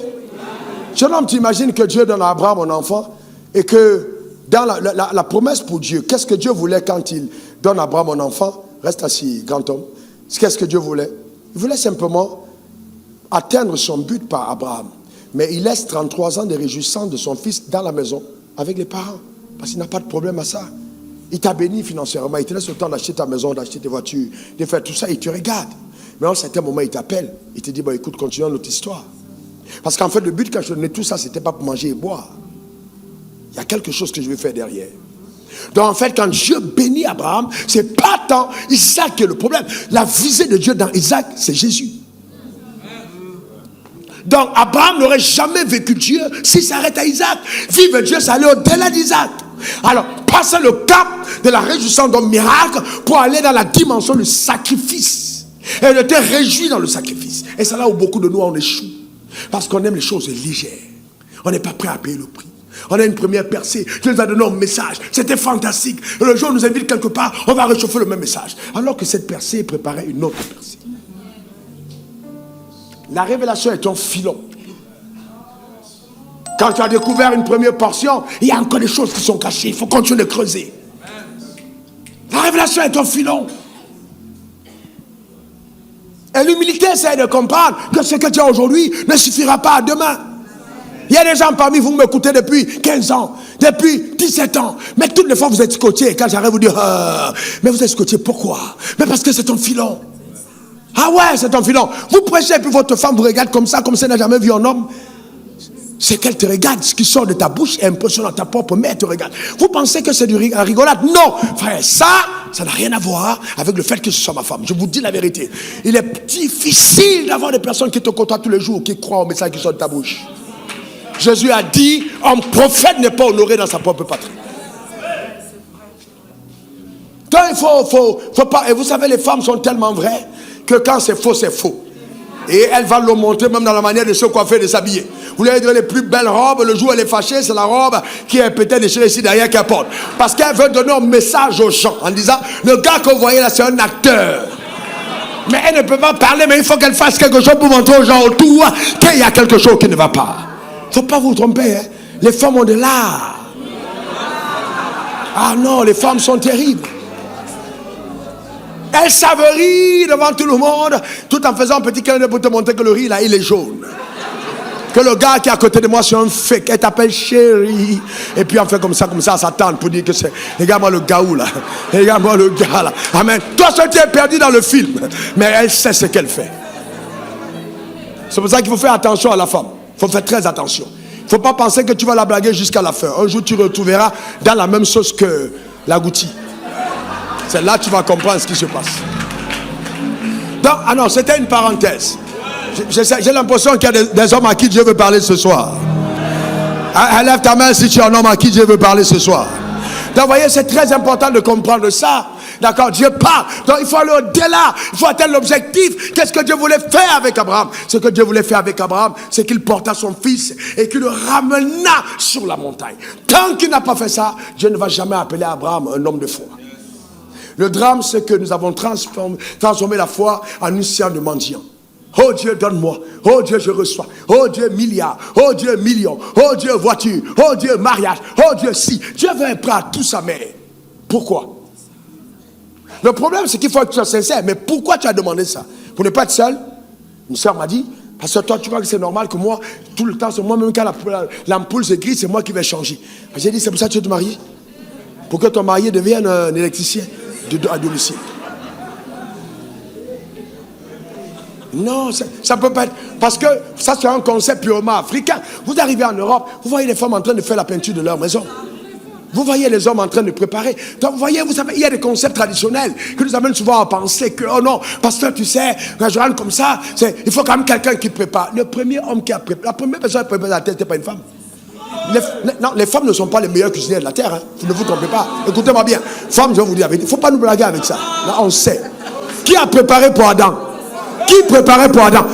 Jeune homme, tu imagines que Dieu donne à Abraham un enfant et que dans la promesse pour Dieu, qu'est-ce que Dieu voulait quand il donne à Abraham un enfant? Reste assis, grand homme. Qu'est-ce que Dieu voulait? Il voulait simplement atteindre son but par Abraham. Mais il laisse 33 ans de réjouissance de son fils dans la maison avec les parents. Parce qu'il n'a pas de problème à ça. Il t'a béni financièrement. Il te laisse le temps d'acheter ta maison, d'acheter tes voitures, de faire tout ça. Il te regarde. Mais à un certain moment, il t'appelle. Il te dit, bon, écoute, continuons notre histoire. Parce qu'en fait, le but quand je donnais tout ça, ce n'était pas pour manger et boire. Il y a quelque chose que je vais faire derrière. Donc en fait, quand Dieu bénit Abraham, ce n'est pas tant Isaac qui est le problème. La visée de Dieu dans Isaac, c'est Jésus. Donc Abraham n'aurait jamais vécu Dieu s'il s'arrête à Isaac. Vivre Dieu, ça allait au-delà d'Isaac. Alors, passer le cap de la réjouissance d'un miracle pour aller dans la dimension du sacrifice. Et de te réjouir dans le sacrifice. Et c'est là où beaucoup de nous, on échoue. Parce qu'on aime les choses légères. On n'est pas prêt à payer le prix. On a une première percée. Dieu nous a donné un message. C'était fantastique. Et le jour où on nous invite quelque part, on va réchauffer le même message. Alors que cette percée préparait une autre percée. La révélation est un filon. Quand tu as découvert une première portion, il y a encore des choses qui sont cachées. Il faut continuer de creuser. La révélation est un filon. Et l'humilité, c'est de comprendre que ce que tu as aujourd'hui ne suffira pas à demain. Il y a des gens parmi vous, m'écoutez depuis 15 ans, depuis 17 ans. Mais toutes les fois, vous êtes scotché. Et quand j'arrive, vous dire, mais vous êtes scotché, pourquoi? Mais parce que c'est un filon. Ah ouais, c'est un filon. Vous prêchez et puis votre femme vous regarde comme ça elle n'a jamais vu un homme. C'est qu'elle te regarde, ce qui sort de ta bouche est impressionnant. Ta propre mère te regarde. Vous pensez que c'est un rigolade? Non, frère, ça n'a rien à voir avec le fait que ce soit ma femme. Je vous dis la vérité. Il est difficile d'avoir des personnes qui te côtoient tous les jours, qui croient au message qui sort de ta bouche. Jésus a dit, un prophète n'est pas honoré dans sa propre patrie. Donc il faut pas. Et vous savez, les femmes sont tellement vraies que quand c'est faux, c'est faux. Et elle va le montrer même dans la manière de se coiffer, de s'habiller. Vous lui avez les plus belles robes, le jour où elle est fâchée, c'est la robe qui est peut-être déchirée ici derrière qu'elle porte. Parce qu'elle veut donner un message aux gens en disant, le gars que vous voyez là, c'est un acteur. Mais elle ne peut pas parler, mais il faut qu'elle fasse quelque chose pour montrer aux gens autour qu'il y a quelque chose qui ne va pas. Il ne faut pas vous tromper, hein. Les femmes ont de l'art. Ah non, les femmes sont terribles. Elles savent rire devant tout le monde, tout en faisant un petit clin d'œil pour te montrer que le riz là, il est jaune. Que le gars qui est à côté de moi, c'est un fake. Elle t'appelle chérie. Et puis on fait comme ça à sa tante pour dire que c'est... Regarde-moi le gaou là. Regarde-moi le gars là. Amen. Toi, tu es perdu dans le film. Mais elle sait ce qu'elle fait. C'est pour ça qu'il faut faire attention à la femme. Il faut faire très attention. Il ne faut pas penser que tu vas la blaguer jusqu'à la fin. Un jour, tu retrouveras dans la même sauce que la goutti. C'est là que tu vas comprendre ce qui se passe. Donc, ah non, c'était une parenthèse. J'ai l'impression qu'il y a des hommes à qui Dieu veut parler ce soir. Lève ta main si tu es un homme à qui Dieu veut parler ce soir. Donc, vous voyez, c'est très important de comprendre ça. D'accord, Dieu parle. Donc il faut aller au-delà. Il faut atteindre l'objectif. Qu'est-ce que Dieu voulait faire avec Abraham? Ce que Dieu voulait faire avec Abraham, c'est qu'il porta son fils et qu'il le ramena sur la montagne. Tant qu'il n'a pas fait ça, Dieu ne va jamais appeler Abraham un homme de foi. Le drame, c'est que nous avons transformé la foi en une science de mendiant. Oh Dieu, donne-moi. Oh Dieu, je reçois. Oh Dieu, milliards. Oh Dieu, millions. Oh Dieu, voiture. Oh Dieu, mariage. Oh Dieu, si. Dieu veut être prêt à tout ça, mais pourquoi? Le problème, c'est qu'il faut que tu sois sincère. Mais pourquoi tu as demandé ça? Pour ne pas être seul? Une soeur m'a dit, parce que toi, tu crois que c'est normal que moi, tout le temps, c'est moi-même quand l'ampoule se grille, c'est moi qui vais changer. J'ai dit, c'est pour ça que tu veux te marier? Pour que ton mari devienne un électricien à domicile. Non, ça ne peut pas être. Parce que ça, c'est un concept purement africain. Vous arrivez en Europe, vous voyez les femmes en train de faire la peinture de leur maison. Vous voyez les hommes en train de préparer. Donc, vous voyez, vous savez, il y a des concepts traditionnels qui nous amènent souvent à penser que, oh non, pasteur, tu sais, quand je rentre comme ça, il faut quand même quelqu'un qui prépare. Le premier homme qui a préparé, la première personne qui a préparé la terre, ce n'était pas une femme. Non, les femmes ne sont pas les meilleures cuisinières de la terre. Hein. Vous ne vous trompez pas. Écoutez-moi bien. Femmes, je vais vous dire, il ne faut pas nous blaguer avec ça. Là, on sait. Qui a préparé pour Adam? Qui préparait pour Adam?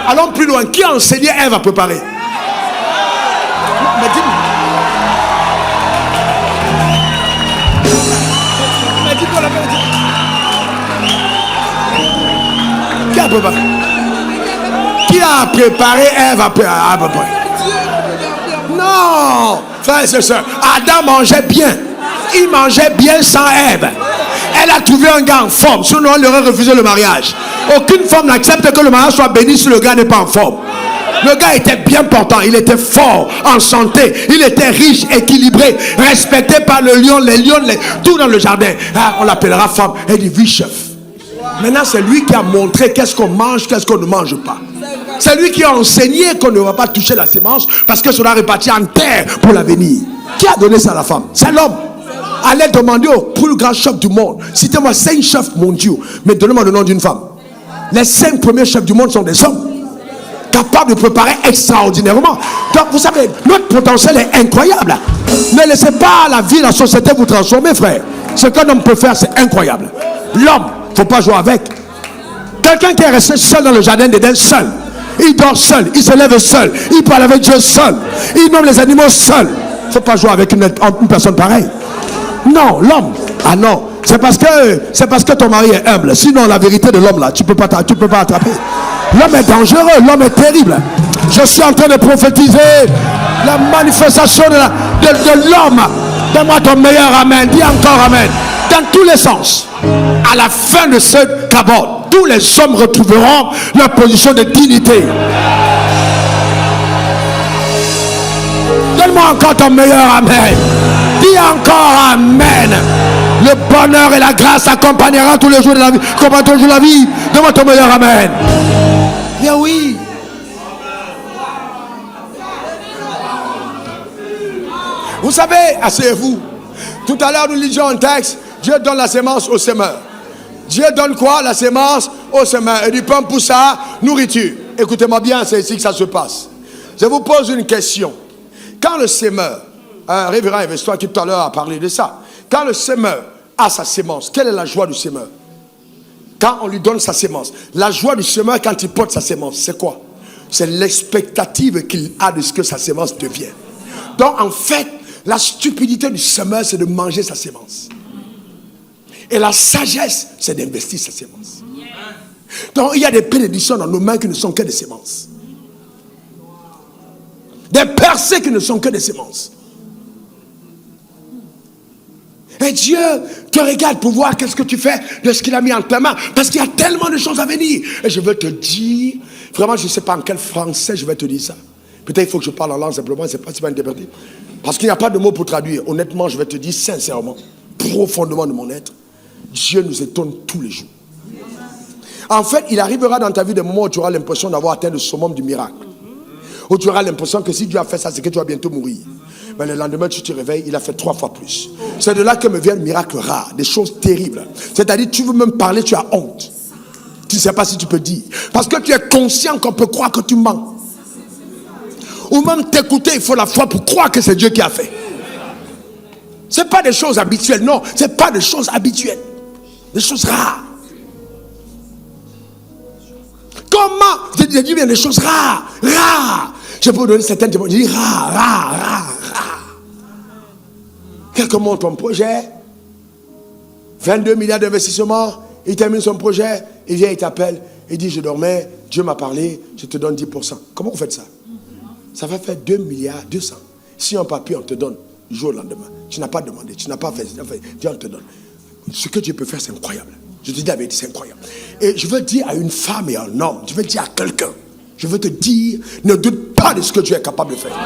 Allons plus loin. Qui a enseigné Ève à préparer? Mais dis-moi. Mais dis-moi la vérité. Qui a préparé? Qui a préparé Ève à préparer? Non, frères et sœurs, Adam mangeait bien. Il mangeait bien sans Ève. Elle a trouvé un gars en forme, sinon elle aurait refusé le mariage. Aucune femme n'accepte que le mariage soit béni si le gars n'est pas en forme. Le gars était bien portant, il était fort, en santé, il était riche, équilibré, respecté par le lion, les lions, tout dans le jardin. Ah, on l'appellera femme. Elle dit oui, chef. Maintenant, c'est lui qui a montré qu'est-ce qu'on mange, qu'est-ce qu'on ne mange pas. C'est lui qui a enseigné qu'on ne va pas toucher la sémence parce que cela répartit en terre pour l'avenir. Qui a donné ça à la femme? C'est l'homme. Allez demander au plus grand chef du monde. Citez-moi 5 chefs mondiaux, mais donnez-moi le nom d'une femme. Les 5 premiers chefs du monde sont des hommes capables de préparer extraordinairement. Donc vous savez, notre potentiel est incroyable. Ne laissez pas la vie, la société vous transformer, frère. Ce qu'un homme peut faire, c'est incroyable. L'homme, il ne faut pas jouer avec. Quelqu'un qui est resté seul dans le jardin d'Éden, seul. Il dort seul, il se lève seul, il parle avec Dieu seul, il nomme les animaux seul. Il ne faut pas jouer avec une personne pareille. Non, l'homme. Ah non, c'est parce que ton mari est humble. Sinon, la vérité de l'homme là, tu peux pas attraper. L'homme est dangereux, l'homme est terrible. Je suis en train de prophétiser la manifestation de l'homme. Donne-moi ton meilleur amen. Dis encore amen. Dans tous les sens. À la fin de ce cabot, tous les hommes retrouveront leur position de dignité. Donne-moi encore ton meilleur amen. Dis encore amen. Le bonheur et la grâce accompagneront tous les jours de la vie. Comment tous les jours de la vie? Donne-moi ton meilleur amen. Bien oui. Vous savez, asseyez-vous. Tout à l'heure, nous lisions un texte. Dieu donne la sémence au semeur. Dieu donne quoi? La sémence au semeur. Et du pain pour sa nourriture. Écoutez-moi bien, c'est ici que ça se passe. Je vous pose une question. Quand le semeur, un révérend investisseur qui tout à l'heure a parlé de ça, quand le semeur a sa sémence, quelle est la joie du semeur? Quand on lui donne sa sémence, la joie du semeur quand il porte sa sémence, c'est quoi? C'est l'expectative qu'il a de ce que sa sémence devient. Donc en fait, la stupidité du semeur, c'est de manger sa sémence. Et la sagesse, c'est d'investir sa sémence. Donc il y a des bénédictions dans nos mains qui ne sont que des sémences. Des percées qui ne sont que des sémences. Et Dieu te regarde pour voir qu'est-ce que tu fais de ce qu'il a mis en ta main. Parce qu'il y a tellement de choses à venir. Et je veux te dire, vraiment je ne sais pas en quel français je vais te dire ça. Peut-être il faut que je parle en langue simplement, c'est pas interprété. Parce qu'il n'y a pas de mots pour traduire. Honnêtement, je vais te dire sincèrement, profondément de mon être, Dieu nous étonne tous les jours. En fait, il arrivera dans ta vie des moments où tu auras l'impression d'avoir atteint le summum du miracle. Où tu auras l'impression que si Dieu a fait ça, c'est que tu vas bientôt mourir. Mais le lendemain, tu te réveilles, il a fait 3 fois plus. C'est de là que me viennent miracles rares, des choses terribles. C'est-à-dire, tu veux même parler, tu as honte. Tu ne sais pas si tu peux dire. Parce que tu es conscient qu'on peut croire que tu mens. Ou même t'écouter, il faut la foi pour croire que c'est Dieu qui a fait. Ce n'est pas des choses habituelles, non. Ce n'est pas des choses habituelles. Des choses rares. Comment? Je dis bien des choses rares. Rares. Je peux vous donner certaines témoignages. Je dis rares. Quelqu'un monte ton projet. 22 milliards d'investissements. Il termine son projet. Il vient, il t'appelle. Il dit, je dormais. Dieu m'a parlé. Je te donne 10%. Comment vous faites ça? Ça va faire 2 milliards 200. Si on papier, on te donne du jour au lendemain. Tu n'as pas demandé. Tu n'as pas fait. Dieu, on te donne. Ce que Dieu peut faire, c'est incroyable. Je te dis la vérité, c'est incroyable. Et je veux dire à une femme et à un homme, je veux dire à quelqu'un, je veux te dire, ne doute pas de ce que Dieu est capable de faire.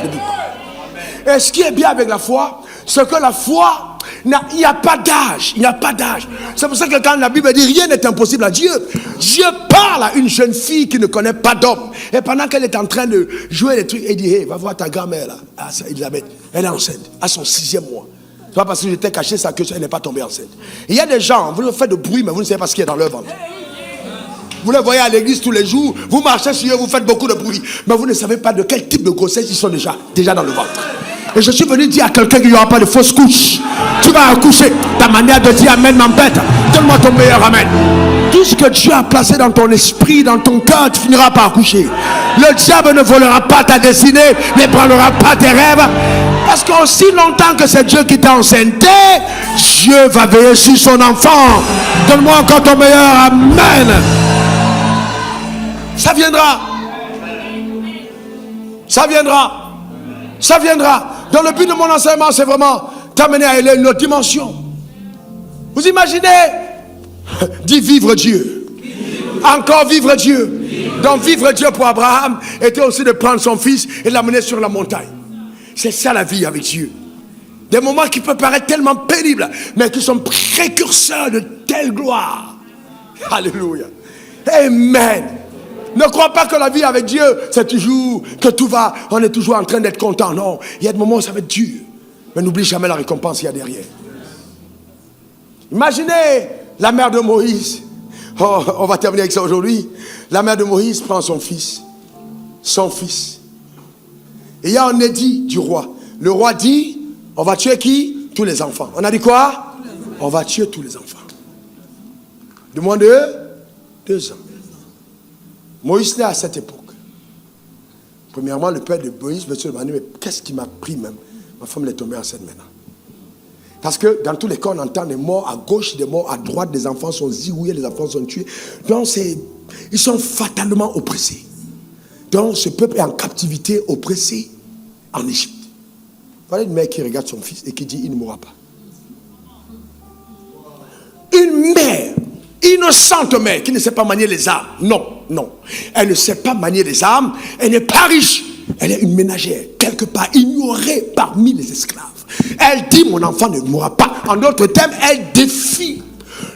Ne doute pas. Et ce qui est bien avec la foi, c'est que la foi, il n'y a pas d'âge. Il n'y a pas d'âge. C'est pour ça que quand la Bible dit rien n'est impossible à Dieu, Dieu parle à une jeune fille qui ne connaît pas d'homme. Et pendant qu'elle est en train de jouer les trucs, il dit, hey, va voir ta grand-mère là, Elisabeth, elle est enceinte, à son 6e mois. C'est pas parce que j'étais caché ça qu'elle n'est pas tombée enceinte. Il y a des gens, vous faites de bruit, mais vous ne savez pas ce qui est dans leur ventre. Vous les voyez à l'église tous les jours, vous marchez sur eux, vous faites beaucoup de bruit, mais vous ne savez pas de quel type de grossesse ils sont déjà dans le ventre. Et je suis venu dire à quelqu'un qu'il n'y aura pas de fausse couche. Tu vas accoucher. Ta manière de dire amen m'embête. Donne-moi ton meilleur amen. Tout ce que Dieu a placé dans ton esprit, dans ton cœur, tu finiras par accoucher. Le diable ne volera pas ta destinée, n'ébranlera pas tes rêves. Parce qu'aussi longtemps que c'est Dieu qui t'a enceinté, Dieu va veiller sur son enfant. Donne-moi encore ton meilleur amen. Ça viendra. Ça viendra. Ça viendra. Donc le but de mon enseignement, c'est vraiment t'amener à aller à une autre dimension. Vous imaginez? Dit vivre Dieu. Encore vivre Dieu. Donc vivre Dieu pour Abraham était aussi de prendre son fils et l'amener sur la montagne. C'est ça la vie avec Dieu. Des moments qui peuvent paraître tellement pénibles, mais qui sont précurseurs de telle gloire. Alléluia. Amen. Ne crois pas que la vie avec Dieu, c'est toujours que tout va, on est toujours en train d'être content. Non, il y a des moments où ça va être dur. Mais n'oublie jamais la récompense qu'il y a derrière. Imaginez la mère de Moïse. Oh, on va terminer avec ça aujourd'hui. La mère de Moïse prend son fils. Et il y a un édit du roi. Le roi dit, on va tuer qui? Tous les enfants. On a dit quoi? On va tuer tous les enfants. De moins de 2 ans. Moïse naît à cette époque. Premièrement, le père de Moïse me dit, mais qu'est-ce qui m'a pris même? Ma femme est tombée enceinte maintenant. Parce que dans tous les cas, on entend des morts à gauche, des morts à droite, des enfants sont zigouillés, les enfants sont tués. Donc, ils sont fatalement oppressés. Donc, ce peuple est en captivité, oppressé en Égypte. Voilà une mère qui regarde son fils et qui dit, il ne mourra pas. Une mère, innocente mère, qui ne sait pas manier les armes. Non. Elle ne sait pas manier les armes. Elle n'est pas riche. Elle est une ménagère, quelque part ignorée parmi les esclaves. Elle dit, mon enfant ne mourra pas. En d'autres termes, elle défie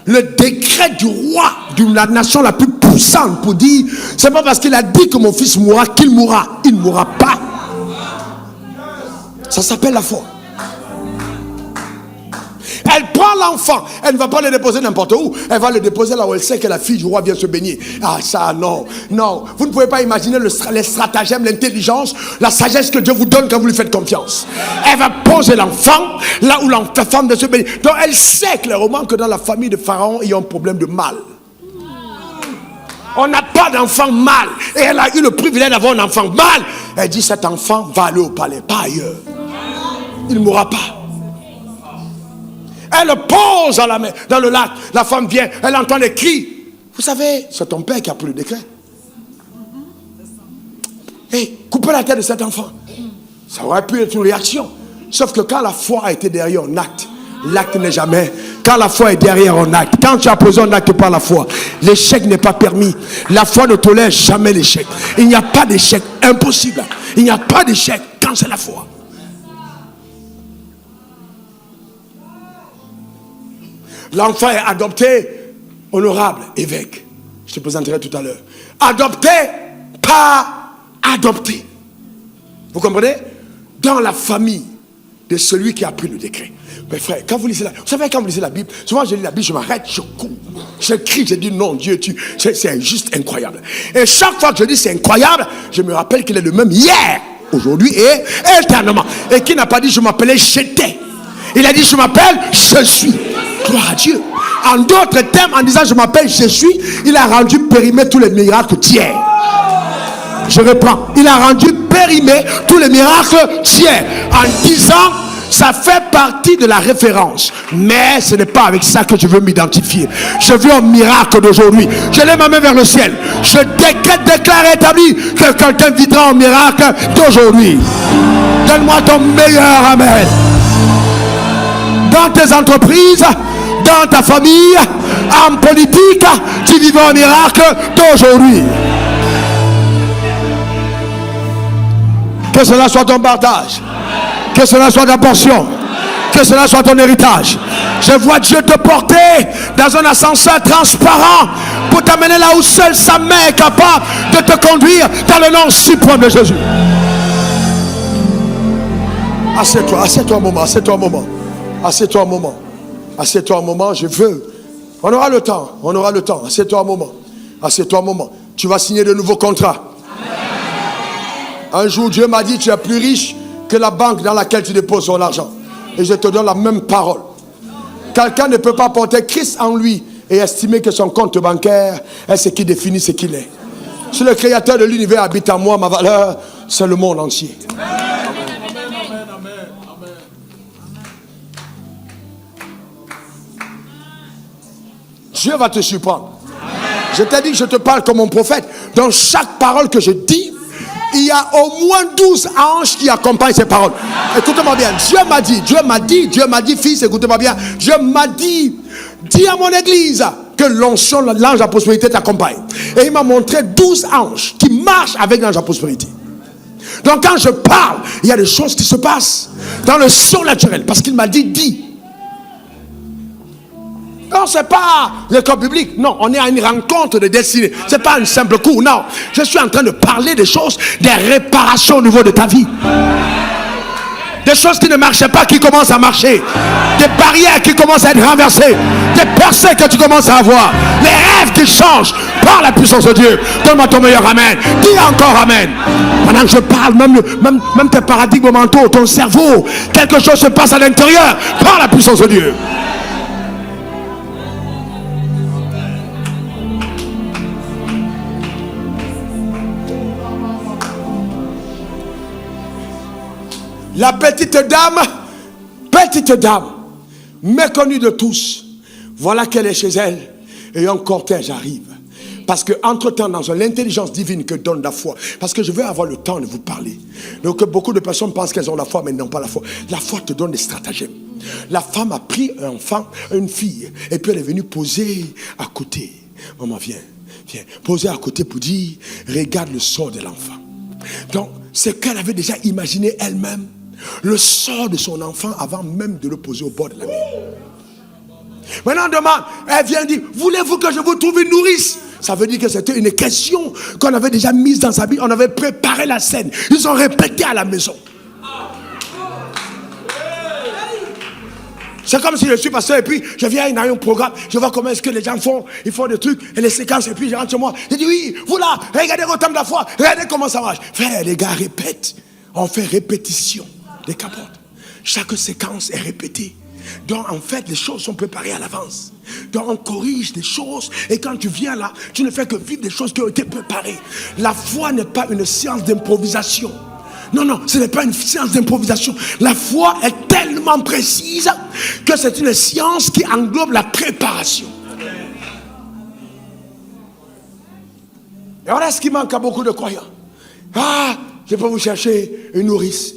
le décret du roi de la nation la plus puissante pour dire, c'est pas parce qu'il a dit que mon fils mourra qu'il mourra. Il ne mourra pas. Ça s'appelle la foi. Elle prend l'enfant, elle ne va pas le déposer n'importe où, elle va le déposer là où elle sait que la fille du roi vient se baigner. Ah ça non, vous ne pouvez pas imaginer les stratagèmes, l'intelligence, la sagesse que Dieu vous donne quand vous lui faites confiance. Elle va poser l'enfant là où la femme vient se baigner. Donc elle sait clairement que dans la famille de Pharaon, il y a un problème de mal. On n'a pas d'enfant mâle. Et elle a eu le privilège d'avoir un enfant mâle. Elle dit, cet enfant va aller au palais, pas ailleurs. Il ne mourra pas. Elle le pose dans le lac. La femme vient, elle entend les cris. Vous savez, c'est ton père qui a pris le décret. Hey, coupez la tête de cet enfant. Ça aurait pu être une réaction. Sauf que quand la foi a été derrière un acte, l'acte n'est jamais. Quand la foi est derrière un acte, quand tu as posé un acte par la foi, l'échec n'est pas permis. La foi ne tolère jamais l'échec. Il n'y a pas d'échec, impossible. Il n'y a pas d'échec quand c'est la foi. L'enfant est adopté, honorable évêque. Je te présenterai tout à l'heure. Adopté, pas adopté. Vous comprenez? Dans la famille de celui qui a pris le décret. Mais frère, quand vous lisez la Bible, souvent je lis la Bible, je m'arrête, je cours. Je crie, je dis non, Dieu, c'est juste incroyable. Et chaque fois que je dis c'est incroyable, je me rappelle qu'il est le même hier, aujourd'hui et éternellement. Et qui n'a pas dit je m'appelais, j'étais. Il a dit je m'appelle, je suis. Gloire à Dieu. En d'autres termes, en disant je m'appelle Jésus, il a rendu périmé tous les miracles d'hier. Je reprends. Il a rendu périmé tous les miracles d'hier. En disant, ça fait partie de la référence. Mais ce n'est pas avec ça que je veux m'identifier. Je veux un miracle d'aujourd'hui. Je lève ma main vers le ciel. Je déclare établi que quelqu'un vivra un miracle d'aujourd'hui. Donne-moi ton meilleur amen. Dans tes entreprises, dans ta famille, en politique, tu vivras un miracle d'aujourd'hui. Que cela soit ton partage. Que cela soit ta portion. Que cela soit ton héritage. Je vois Dieu te porter dans un ascenseur transparent pour t'amener là où seule sa main est capable de te conduire dans le nom suprême de Jésus. Assieds-toi, assieds-toi un moment, assieds-toi un moment. Assieds-toi un moment. Assieds-toi un moment, je veux. On aura le temps, on aura le temps. Assieds-toi un moment. Assieds-toi un moment. Tu vas signer de nouveaux contrats. Un jour, Dieu m'a dit, tu es plus riche que la banque dans laquelle tu déposes ton argent. Et je te donne la même parole. Quelqu'un ne peut pas porter Christ en lui et estimer que son compte bancaire est ce qui définit ce qu'il est. Si le créateur de l'univers habite en moi, ma valeur, c'est le monde entier. Dieu va te surprendre. Je t'ai dit que je te parle comme mon prophète. Dans chaque parole que je dis, il y a au moins 12 anges qui accompagnent ces paroles. Écoutez-moi bien. Dieu m'a dit, fils, écoutez-moi bien. Dieu m'a dit, dis à mon église que l'onction, l'ange à prospérité t'accompagne. Et il m'a montré 12 anges qui marchent avec l'ange à prospérité. Donc quand je parle, il y a des choses qui se passent dans le surnaturel. Parce qu'il m'a dit, dis. Non, ce n'est pas l'école biblique. Non, on est à une rencontre de destinée. Ce n'est pas un simple cours. Non, je suis en train de parler des choses, des réparations au niveau de ta vie. Des choses qui ne marchaient pas, qui commencent à marcher. Des barrières qui commencent à être renversées. Des percées que tu commences à avoir. Les rêves qui changent par la puissance de Dieu. Donne-moi ton meilleur amen. Dis encore amen. Pendant que je parle, même tes paradigmes mentaux, ton cerveau, quelque chose se passe à l'intérieur par la puissance de Dieu. La petite dame, méconnue de tous, voilà qu'elle est chez elle et un cortège arrive. Parce que entre-temps, dans l'intelligence divine que donne la foi, parce que je veux avoir le temps de vous parler. Donc beaucoup de personnes pensent qu'elles ont la foi, mais n'ont pas la foi. La foi te donne des stratagèmes. La femme a pris un enfant, une fille, et puis elle est venue poser à côté. Maman, viens, poser à côté pour dire, regarde le sort de l'enfant. Donc, c'est qu'elle avait déjà imaginé elle-même le sort de son enfant avant même de le poser au bord de la mer. Maintenant, on demande, elle vient dire, voulez-vous que je vous trouve une nourrice? Ça veut dire que c'était une question qu'on avait déjà mise dans sa Bible. On avait préparé la scène. Ils ont répété à la maison. C'est comme si je suis pasteur et puis je viens dans un programme, je vois comment est-ce que les gens font, ils font des trucs et les séquences et puis je rentre chez moi. Je dis oui, vous là, regardez votre temps de la foi, regardez comment ça marche. Frère, les gars répètent. On fait répétition des capotes. Chaque séquence est répétée. Donc en fait les choses sont préparées à l'avance. Donc on corrige des choses et quand tu viens là, tu ne fais que vivre des choses qui ont été préparées. La foi n'est pas une science d'improvisation. Non, ce n'est pas une science d'improvisation. La foi est tellement précise que c'est une science qui englobe la préparation. Et voilà ce qui manque à beaucoup de croyants. Ah, je peux vous chercher une nourrice.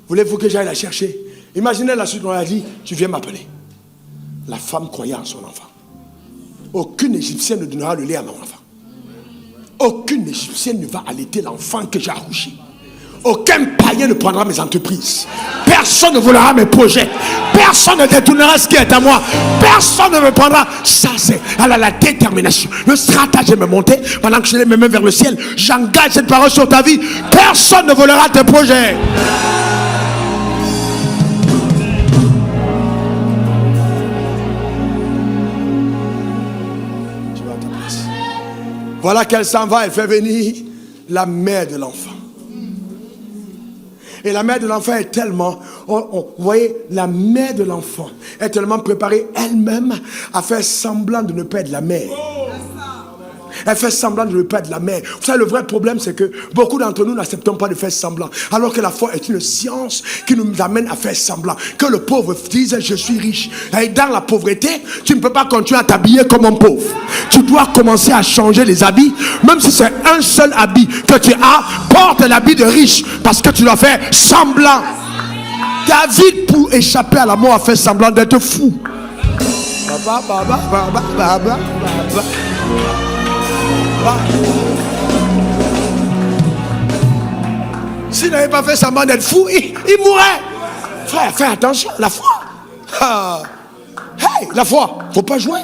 Voulez-vous que j'aille la chercher? Imaginez la suite, on a dit, tu viens m'appeler. La femme croyait en son enfant. Aucune Égyptienne ne donnera le lait à mon enfant. Aucune Égyptienne ne va allaiter l'enfant que j'ai accouché. Aucun païen ne prendra mes entreprises. Personne ne volera mes projets. Personne ne détournera ce qui est à moi. Personne ne me prendra. Ça, c'est la détermination. Le stratagème est monté. Pendant que je lève mes mains vers le ciel, j'engage cette parole sur ta vie. Personne ne volera tes projets. Tu vas à ta place. Voilà qu'elle s'en va. Elle fait venir la mère de l'enfant. Et la mère de l'enfant est tellement vous voyez, la mère de l'enfant est tellement préparée elle-même à faire semblant de ne pas être la mère. Elle fait semblant de ne pas être la mère. Vous savez, le vrai problème, c'est que beaucoup d'entre nous n'acceptons pas de faire semblant. Alors que la foi est une science qui nous amène à faire semblant. Que le pauvre dise, je suis riche. Et dans la pauvreté, tu ne peux pas continuer à t'habiller comme un pauvre. Tu dois commencer à changer les habits. Même si c'est un seul habit que tu as, porte l'habit de riche. Parce que tu dois faire semblant. David, pour échapper à la mort, a fait semblant d'être fou. S'il n'avait pas fait semblant d'être fou, il mourrait. Frère, fais attention, la foi. Hey, la foi, faut pas jouer.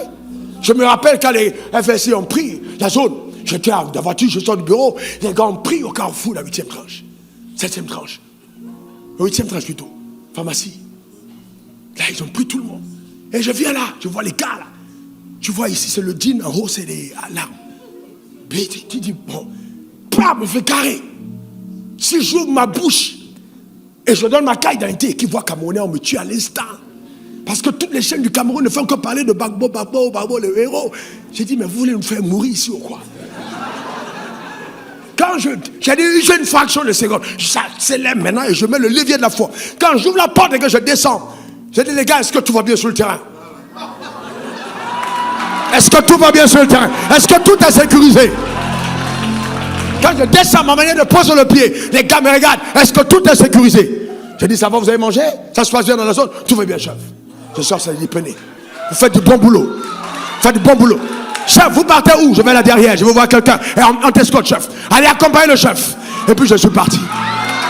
Je me rappelle quand les FSI ont pris la zone. J'étais à la voiture, je sors du bureau. Les gars ont pris au carrefour la 8e tranche. 7e tranche. La 8e tranche plutôt. Pharmacie. Là, ils ont pris tout le monde. Et je viens là, je vois les gars là. Tu vois ici, c'est le jean en haut, c'est les larmes. Tu dis, bon, me fait carré. Si j'ouvre ma bouche et je donne ma carte d'identité, qui voit Camerounais, on me tue à l'instant. Parce que toutes les chaînes du Cameroun ne font que parler de Bagbo, le héros. J'ai dit, mais vous voulez nous faire mourir ici ou quoi? Quand j'ai dit, j'ai une fraction de seconde, j'accélère maintenant et je mets le levier de la foi. Quand j'ouvre la porte et que je descends, j'ai dit, les gars, est-ce que tout va bien sur le terrain? Est-ce que tout va bien sur le terrain? Est-ce que tout est sécurisé? Quand je descends ma manière de poser le pied, les gars me regardent. Est-ce que tout est sécurisé? Je dis, ça va, vous avez mangé? Ça se passe bien dans la zone? Tout va bien, chef. Je sors, ça dit, prenez. Vous faites du bon boulot. Faites du bon boulot. Chef, vous partez où? Je vais là derrière, je vais voir quelqu'un. Et on t'escorte, chef. Allez, accompagnez le chef. Et puis je suis parti.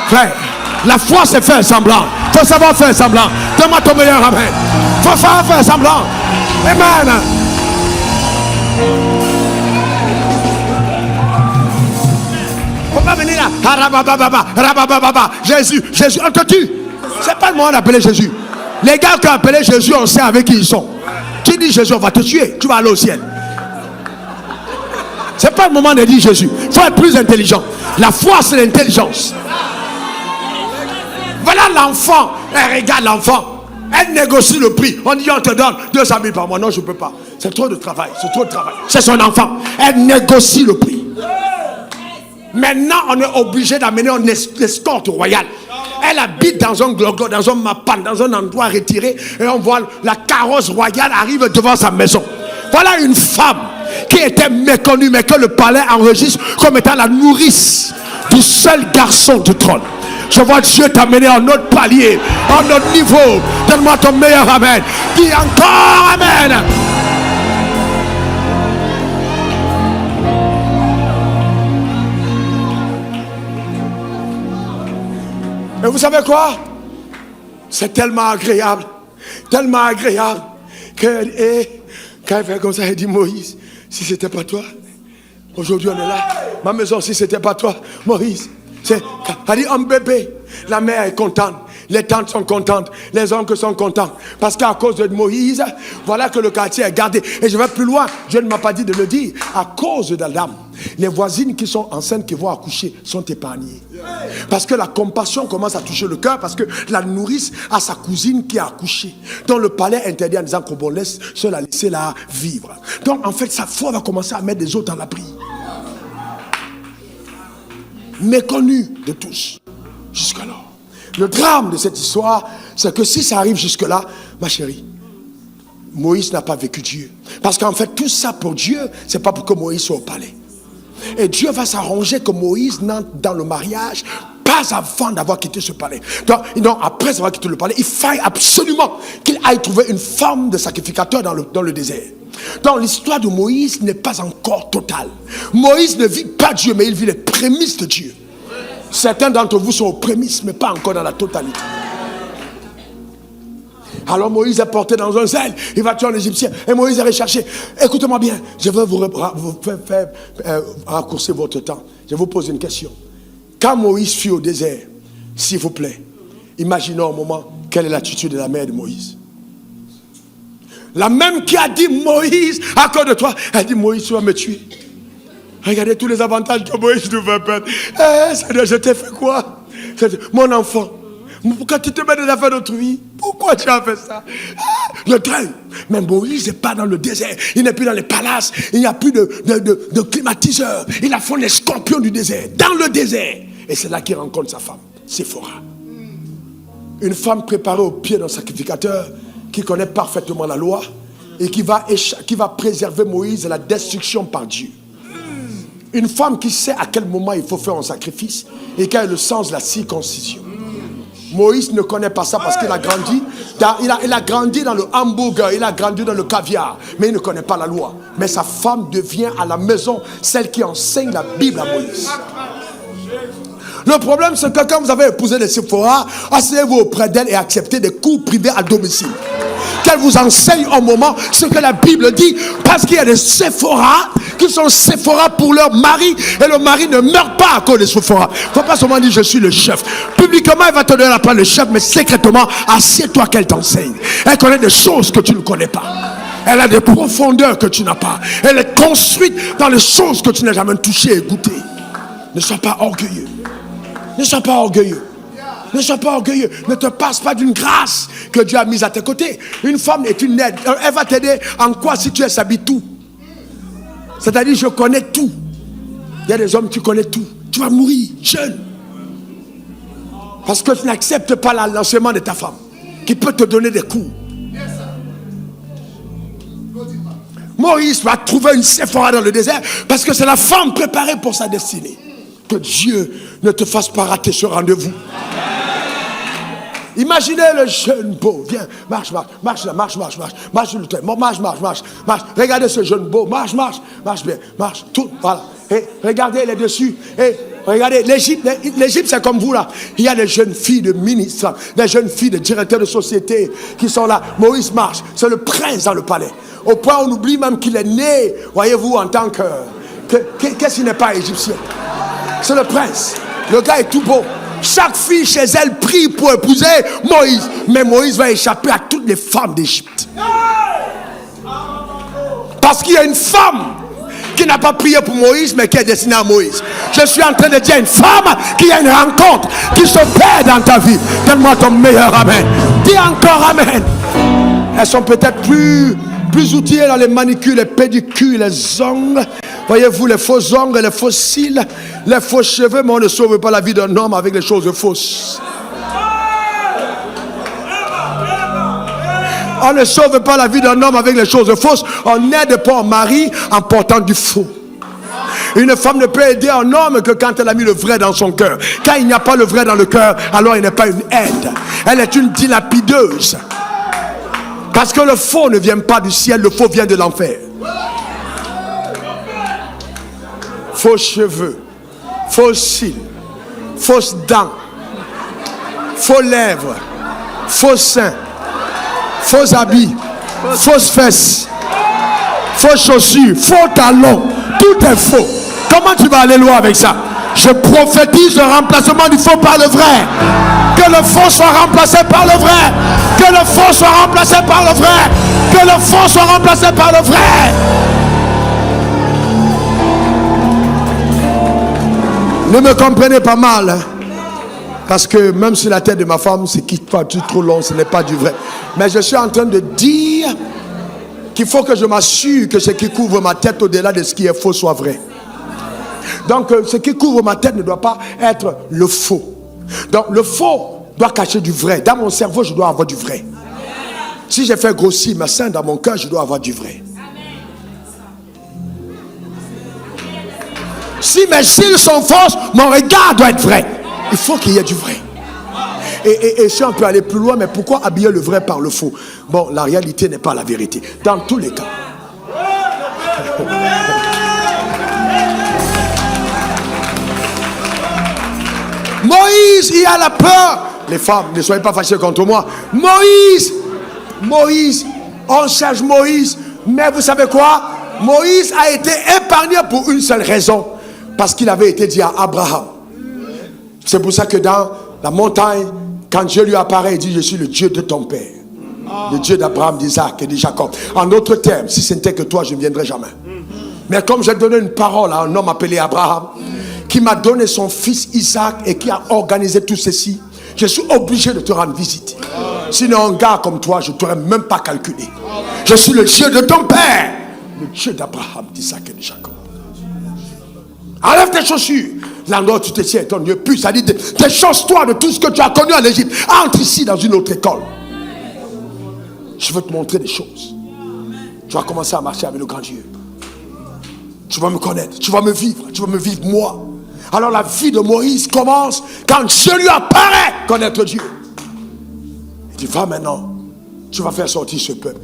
Frère, la foi, c'est faire semblant. Faut savoir faire semblant. Donne-moi ton meilleur amen. Faut savoir faire semblant. Amen. Faut pas venir là. Jésus, on te tue. C'est pas le moment d'appeler Jésus. Les gars qui ont appelé Jésus, on sait avec qui ils sont. Qui dit Jésus, on va te tuer. Tu vas aller au ciel. C'est pas le moment de dire Jésus. Il faut être plus intelligent. La foi, c'est l'intelligence. Voilà l'enfant. Elle regarde l'enfant. Elle négocie le prix. On dit, on te donne 200 000 par mois. Non, je ne peux pas. C'est trop de travail. C'est trop de travail. C'est son enfant. Elle négocie le prix. Maintenant, on est obligé d'amener une escorte royale. Elle habite dans un glogo, dans un mapan, dans un endroit retiré. Et on voit la carrosse royale arrive devant sa maison. Voilà une femme qui était méconnue, mais que le palais enregistre comme étant la nourrice du seul garçon du trône. Je vois Dieu t'amener en autre palier, en autre niveau. Donne-moi ton meilleur amen. Dis encore amen. Et vous savez quoi? C'est tellement agréable que quand elle fait comme ça, elle dit, Moïse, si c'était pas toi, aujourd'hui on est là. Ma maison, si c'était pas toi, Moïse. Elle dit, un bébé, la mère est contente, les tantes sont contentes, les oncles sont contents. Parce qu'à cause de Moïse, voilà que le quartier est gardé. Et je vais plus loin, Dieu ne m'a pas dit de le dire. À cause d'Adam, les voisines qui sont enceintes, qui vont accoucher, sont épargnées. Parce que la compassion commence à toucher le cœur, parce que la nourrice a sa cousine qui a accouché. Donc le palais interdit en disant qu'on bon, laisse cela, laissez-la vivre. Donc en fait, sa foi va commencer à mettre des autres à l'abri. Méconnu de tous jusqu'alors. Le drame de cette histoire, c'est que si ça arrive jusque-là, ma chérie, Moïse n'a pas vécu Dieu. Parce qu'en fait, tout ça pour Dieu, c'est pas pour que Moïse soit au palais. Et Dieu va s'arranger que Moïse n'entre dans le mariage pas avant d'avoir quitté ce palais. Donc après avoir quitté le palais, il faille absolument qu'il aille trouver une forme de sacrificateur dans le désert. Donc l'histoire de Moïse n'est pas encore totale. Moïse ne vit pas Dieu, mais il vit les prémices de Dieu. Certains d'entre vous sont aux prémices, mais pas encore dans la totalité. Alors Moïse est porté dans un zèle, il va tuer un Égyptien. Et Moïse est recherché. Écoutez-moi bien, je vais vous faire raccourcir votre temps. Je vais vous poser une question. Quand Moïse fut au désert, s'il vous plaît, imaginons un moment quelle est l'attitude de la mère de Moïse. La même qui a dit, Moïse, à cause de toi, elle dit, Moïse, tu vas me tuer. Regardez tous les avantages que Moïse nous fait perdre. Je t'ai fait quoi? Mon enfant, Pourquoi tu te mets dans les affaires d'autrui? Pourquoi tu as fait ça? Le deuil. Mais Moïse n'est pas dans le désert. Il n'est plus dans les palaces. Il n'y a plus de climatiseur. Il affronte les scorpions du désert. Dans le désert. Et c'est là qu'il rencontre sa femme, Séphora. Une femme préparée au pied d'un sacrificateur qui connaît parfaitement la loi et qui va préserver Moïse de la destruction par Dieu. Une femme qui sait à quel moment il faut faire un sacrifice et qui a le sens de la circoncision. Moïse ne connaît pas ça parce qu'il a grandi il a grandi dans le hamburger, il a grandi dans le caviar, mais il ne connaît pas la loi. Mais sa femme devient à la maison celle qui enseigne la Bible à Moïse. Le problème, c'est que quand vous avez épousé les Séphora, asseyez-vous auprès d'elle et acceptez des cours privés à domicile. Qu'elle vous enseigne au moment ce que la Bible dit, parce qu'il y a des Séphora qui sont Séphora pour leur mari, et le mari ne meurt pas à cause des Séphora. Il ne faut pas seulement dire je suis le chef. Publiquement, elle va te donner la place de chef, mais secrètement, assieds-toi qu'elle t'enseigne. Elle connaît des choses que tu ne connais pas. Elle a des profondeurs que tu n'as pas. Elle est construite dans les choses que tu n'as jamais touchées et goûtées. Ne sois pas orgueilleux. Ne sois pas orgueilleux. Ne sois pas orgueilleux. Ne te passe pas d'une grâce que Dieu a mise à tes côtés. Une femme est une aide. Elle va t'aider en quoi si tu es tout. C'est-à-dire, je connais tout. Il y a des hommes qui connaissent tout. Tu vas mourir jeune. Parce que tu n'acceptes pas l'enseignement de ta femme, qui peut te donner des coups. Moïse va trouver une Séphora dans le désert parce que c'est la femme préparée pour sa destinée. Que Dieu ne te fasse pas rater ce rendez-vous. Imaginez le jeune beau. Viens, marche sur le terrain. Marche. Regardez ce jeune beau. Marche bien. Marche. Tout, voilà. Et regardez, il est dessus. Et regardez, l'Égypte, c'est comme vous là. Il y a des jeunes filles de ministres, des jeunes filles de directeurs de société qui sont là. Moïse marche. C'est le prince dans le palais. Au point où on oublie même qu'il est né, voyez-vous, en tant que qu'est-ce qui n'est pas égyptien? C'est le prince. Le gars est tout beau. Chaque fille chez elle prie pour épouser Moïse. Mais Moïse va échapper à toutes les femmes d'Égypte. Parce qu'il y a une femme qui n'a pas prié pour Moïse, mais qui est destinée à Moïse. Je suis en train de dire une femme qui a une rencontre, qui se perd dans ta vie. Donne-moi ton meilleur amen. Dis encore amen. Elles sont peut-être plus outillées dans les manicures, les pédicures, les ongles. Voyez-vous, les faux ongles, les faux cils, les faux cheveux, mais on ne sauve pas la vie d'un homme avec les choses fausses. On ne sauve pas la vie d'un homme avec les choses fausses. On n'aide pas un mari en portant du faux. Une femme ne peut aider un homme que quand elle a mis le vrai dans son cœur. Quand il n'y a pas le vrai dans le cœur, alors il n'est pas une aide. Elle est une dilapideuse. Parce que le faux ne vient pas du ciel, le faux vient de l'enfer. Faux cheveux, faux cils, fausses dents, faux lèvres, faux seins, faux habits, fausses fesses, fausses chaussures, faux talons, tout est faux. Comment tu vas aller loin avec ça? Je prophétise le remplacement du faux par le vrai. Que le faux soit remplacé par le vrai. Que le faux soit remplacé par le vrai. Que le faux soit remplacé par le vrai. Ne me comprenez pas mal, hein? Parce que même sur la tête de ma femme, c'est qui pas trop long, ce n'est pas du vrai. Mais je suis en train de dire qu'il faut que je m'assure que ce qui couvre ma tête au-delà de ce qui est faux soit vrai. Donc ce qui couvre ma tête ne doit pas être le faux. Donc le faux doit cacher du vrai. Dans mon cerveau, je dois avoir du vrai. Si j'ai fait grossir ma sein dans mon cœur, je dois avoir du vrai. Si mes cils sont fausses, mon regard doit être vrai. Il faut qu'il y ait du vrai. Et si on peut aller plus loin, mais pourquoi habiller le vrai par le faux? Bon, la réalité n'est pas la vérité. Dans tous les cas. Moïse, il a la peur. Les femmes, ne soyez pas fâchées contre moi. Moïse, on cherche Moïse. Mais vous savez quoi? Moïse a été épargné pour une seule raison. Parce qu'il avait été dit à Abraham. C'est pour ça que dans la montagne, quand Dieu lui apparaît, il dit: je suis le Dieu de ton père. Le Dieu d'Abraham, d'Isaac et de Jacob. En d'autres termes, si ce n'était que toi, je ne viendrai jamais. Mais comme j'ai donné une parole à un homme appelé Abraham, qui m'a donné son fils Isaac et qui a organisé tout ceci, je suis obligé de te rendre visite. Sinon, un gars comme toi, je ne t'aurais même pas calculé. Je suis le Dieu de ton père, le Dieu d'Abraham, d'Isaac et de Jacob. Enlève tes chaussures. L'endroit où tu te tiens est ton Dieu plus. Ça dit, déchange-toi de tout ce que tu as connu en Égypte. Entre ici dans une autre école. Je veux te montrer des choses. Tu vas commencer à marcher avec le grand Dieu. Tu vas me connaître, tu vas me vivre moi. Alors la vie de Moïse commence quand Dieu lui apparaît, connaître Dieu. Il dit, va maintenant, tu vas faire sortir ce peuple.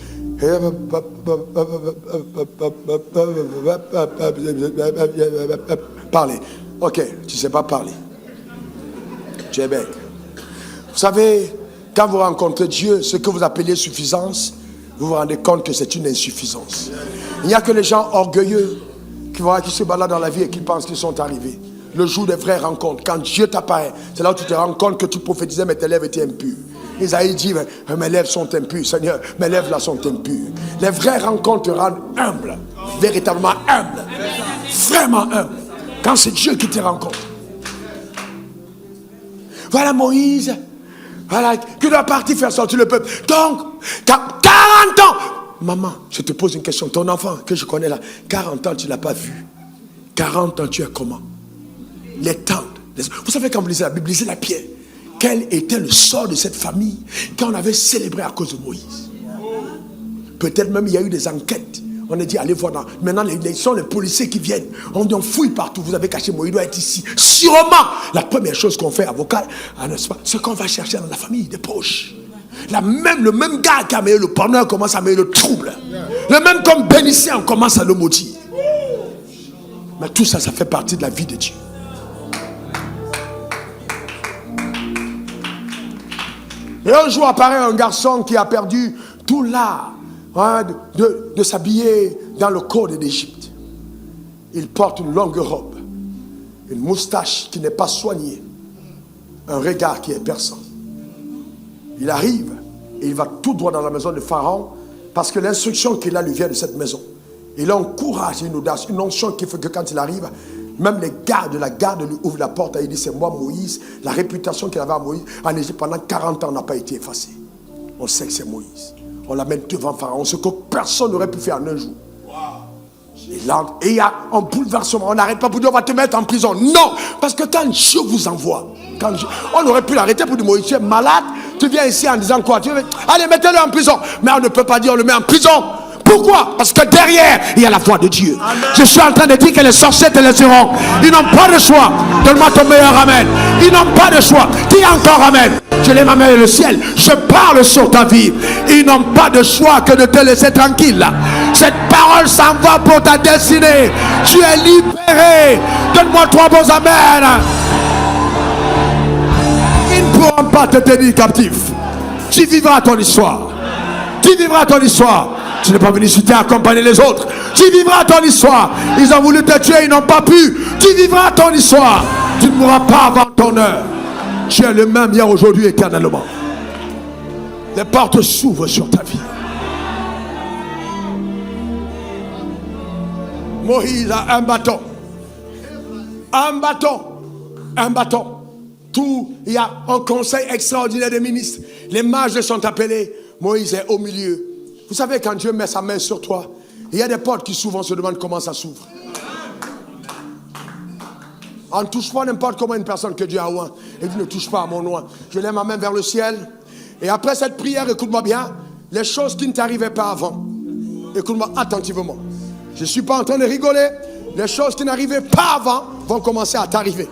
Parler. Ok, tu ne sais pas parler. Tu es bête. Vous savez, quand vous rencontrez Dieu, ce que vous appelez suffisance, vous vous rendez compte que c'est une insuffisance. Il n'y a que les gens orgueilleux qui se baladent dans la vie et qui pensent qu'ils sont arrivés. Le jour des vraies rencontres, quand Dieu t'apparaît, c'est là où tu te rends compte que tu prophétisais, mais tes lèvres étaient impures. Isaïe dit, mes lèvres sont impures, Seigneur, mes lèvres là sont impures. Les vraies rencontres te rendent humble, véritablement humble, vraiment humble, quand c'est Dieu qui te rencontre. Voilà Moïse, voilà, qui doit partir faire sortir le peuple. Donc, 40 ans. Maman, je te pose une question. Ton enfant que je connais là, 40 ans, tu ne l'as pas vu. 40 ans, tu es comment? Les tentes. Vous savez, quand vous lisez la Bible, lisez la pierre. Quel était le sort de cette famille qu'on avait célébré à cause de Moïse? Peut-être même il y a eu des enquêtes. On a dit, allez voir. Maintenant, les sont les policiers qui viennent. On dit, on fouille partout. Vous avez caché Moïse, il doit être ici. Sûrement, la première chose qu'on fait, avocat, c'est qu'on va chercher dans la famille des poches. Le même gars qui a meilleur le pendant commence à mettre le trouble. Le même comme bénissant commence à le maudire. Mais tout ça, ça fait partie de la vie de Dieu. Et un jour apparaît un garçon qui a perdu tout l'art de s'habiller dans le code d'Égypte. Il porte une longue robe, une moustache qui n'est pas soignée, un regard qui est perçant. Il arrive et il va tout droit dans la maison de Pharaon parce que l'instruction qu'il a lui vient de cette maison. Il a un courage et une audace, une onction qui fait que quand il arrive, même les gardes de la garde lui ouvrent la porte et il dit, c'est moi Moïse. La réputation qu'il avait à Moïse en Égypte pendant 40 ans n'a pas été effacée. On sait que c'est Moïse. On l'amène devant Pharaon, ce que personne n'aurait pu faire en un jour. Et il y a un bouleversement. On n'arrête pas pour dire on va te mettre en prison. Non, parce que quand Dieu vous envoie, on aurait pu l'arrêter pour dire Moïse, tu es malade. Tu viens ici en disant quoi? Allez, mettez-le en prison. Mais on ne peut pas dire on le met en prison. Pourquoi? Parce que derrière, il y a la voix de Dieu. Amen. Je suis en train de dire que les sorciers te laisseront. Ils n'ont pas de choix. Donne-moi ton meilleur amen. Ils n'ont pas de choix. Dis encore amen. Je lève ma main et le ciel. Je parle sur ta vie. Ils n'ont pas de choix que de te laisser tranquille. Cette parole s'envoie pour ta destinée. Tu es libéré. Donne-moi 3 bons amen. Ils ne pourront pas te tenir captif. Tu vivras ton histoire. Tu vivras ton histoire. Tu n'es pas venu ici accompagner les autres. Tu vivras ton histoire. Ils ont voulu te tuer, ils n'ont pas pu. Tu vivras ton histoire. Tu ne mourras pas avant ton heure. Tu es le même hier, aujourd'hui, éternellement. Les portes s'ouvrent sur ta vie. Moïse a un bâton. Un bâton. Un bâton. Il y a un conseil extraordinaire des ministres. Les mages sont appelés. Moïse est au milieu. Vous savez, quand Dieu met sa main sur toi, il y a des portes qui souvent se demandent comment ça s'ouvre. On ne touche pas n'importe comment une personne que Dieu a oint. Et dit ne touche pas à mon oint. Je lève ma main vers le ciel. Et après cette prière, écoute-moi bien, les choses qui ne t'arrivaient pas avant. Écoute-moi attentivement. Je ne suis pas en train de rigoler. Les choses qui n'arrivaient pas avant vont commencer à t'arriver.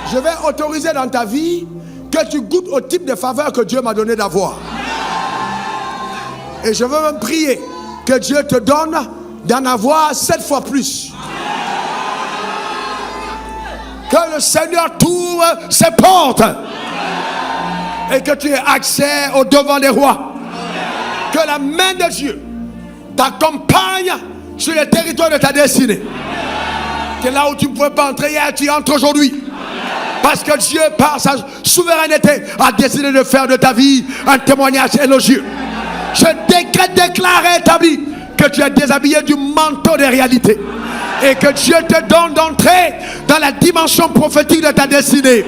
Je vais autoriser dans ta vie que tu goûtes au type de faveur que Dieu m'a donné d'avoir. Et je veux même prier que Dieu te donne d'en avoir 7 fois plus. Que le Seigneur t'ouvre ses portes. Et que tu aies accès au devant des rois. Que la main de Dieu t'accompagne sur le territoire de ta destinée. Que là où tu ne pouvais pas entrer hier, tu entres aujourd'hui. Parce que Dieu, par sa souveraineté, a décidé de faire de ta vie un témoignage élogieux. Je déclare et établis que tu es déshabillé du manteau des réalités. Et que Dieu te donne d'entrer dans la dimension prophétique de ta destinée.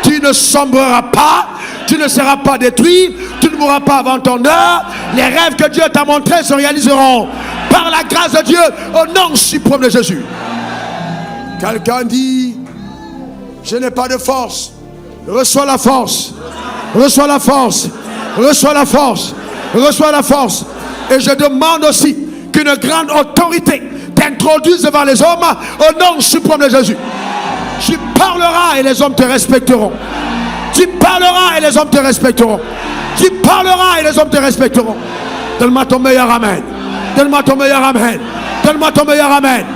Tu vie ne sombrera pas, tu ne seras pas détruit, tu ne mourras pas avant ton heure. Les rêves que Dieu t'a montrés se réaliseront par la grâce de Dieu au nom suprême de Jésus. Quelqu'un dit, je n'ai pas de force. Reçois la force, reçois la force, reçois la force, reçois la force. Et je demande aussi qu'une grande autorité t'introduise devant les hommes au nom suprême de Jésus. Tu parleras et les hommes te respecteront. Tu parleras et les hommes te respecteront. Tu parleras et les hommes te respecteront. Donne-moi ton meilleur amen. Donne-moi ton meilleur amen. Donne-moi ton meilleur amen.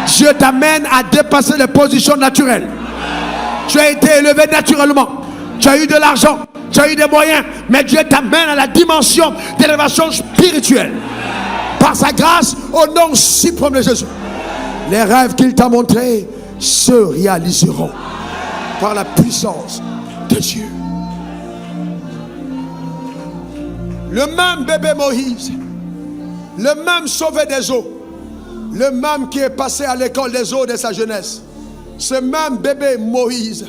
Dieu t'amène à dépasser les positions naturelles. Tu as été élevé naturellement. Tu as eu de l'argent. Tu as eu des moyens. Mais Dieu t'amène à la dimension d'élévation spirituelle. Par sa grâce, au nom suprême de Jésus. Les rêves qu'il t'a montrés se réaliseront par la puissance de Dieu. Le même bébé Moïse, le même sauvé des eaux, le même qui est passé à l'école des eaux de sa jeunesse, ce même bébé Moïse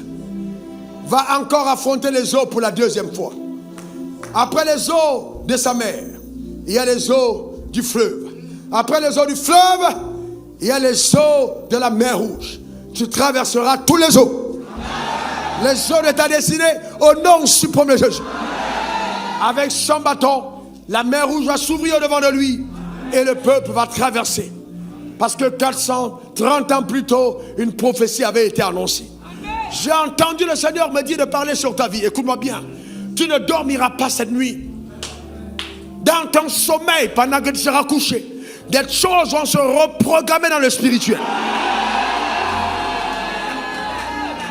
va encore affronter les eaux pour la deuxième fois. Après les eaux de sa mère, il y a les eaux du fleuve. Après les eaux du fleuve, il y a les eaux de la mer Rouge. Tu traverseras tous les eaux. Les eaux de ta destinée au nom suprême de Jésus. Avec son bâton, la mer Rouge va s'ouvrir devant de lui et le peuple va traverser. Parce que 430 ans plus tôt, une prophétie avait été annoncée. J'ai entendu le Seigneur me dire de parler sur ta vie. Écoute-moi bien. Tu ne dormiras pas cette nuit. Dans ton sommeil, pendant que tu seras couché, des choses vont se reprogrammer dans le spirituel.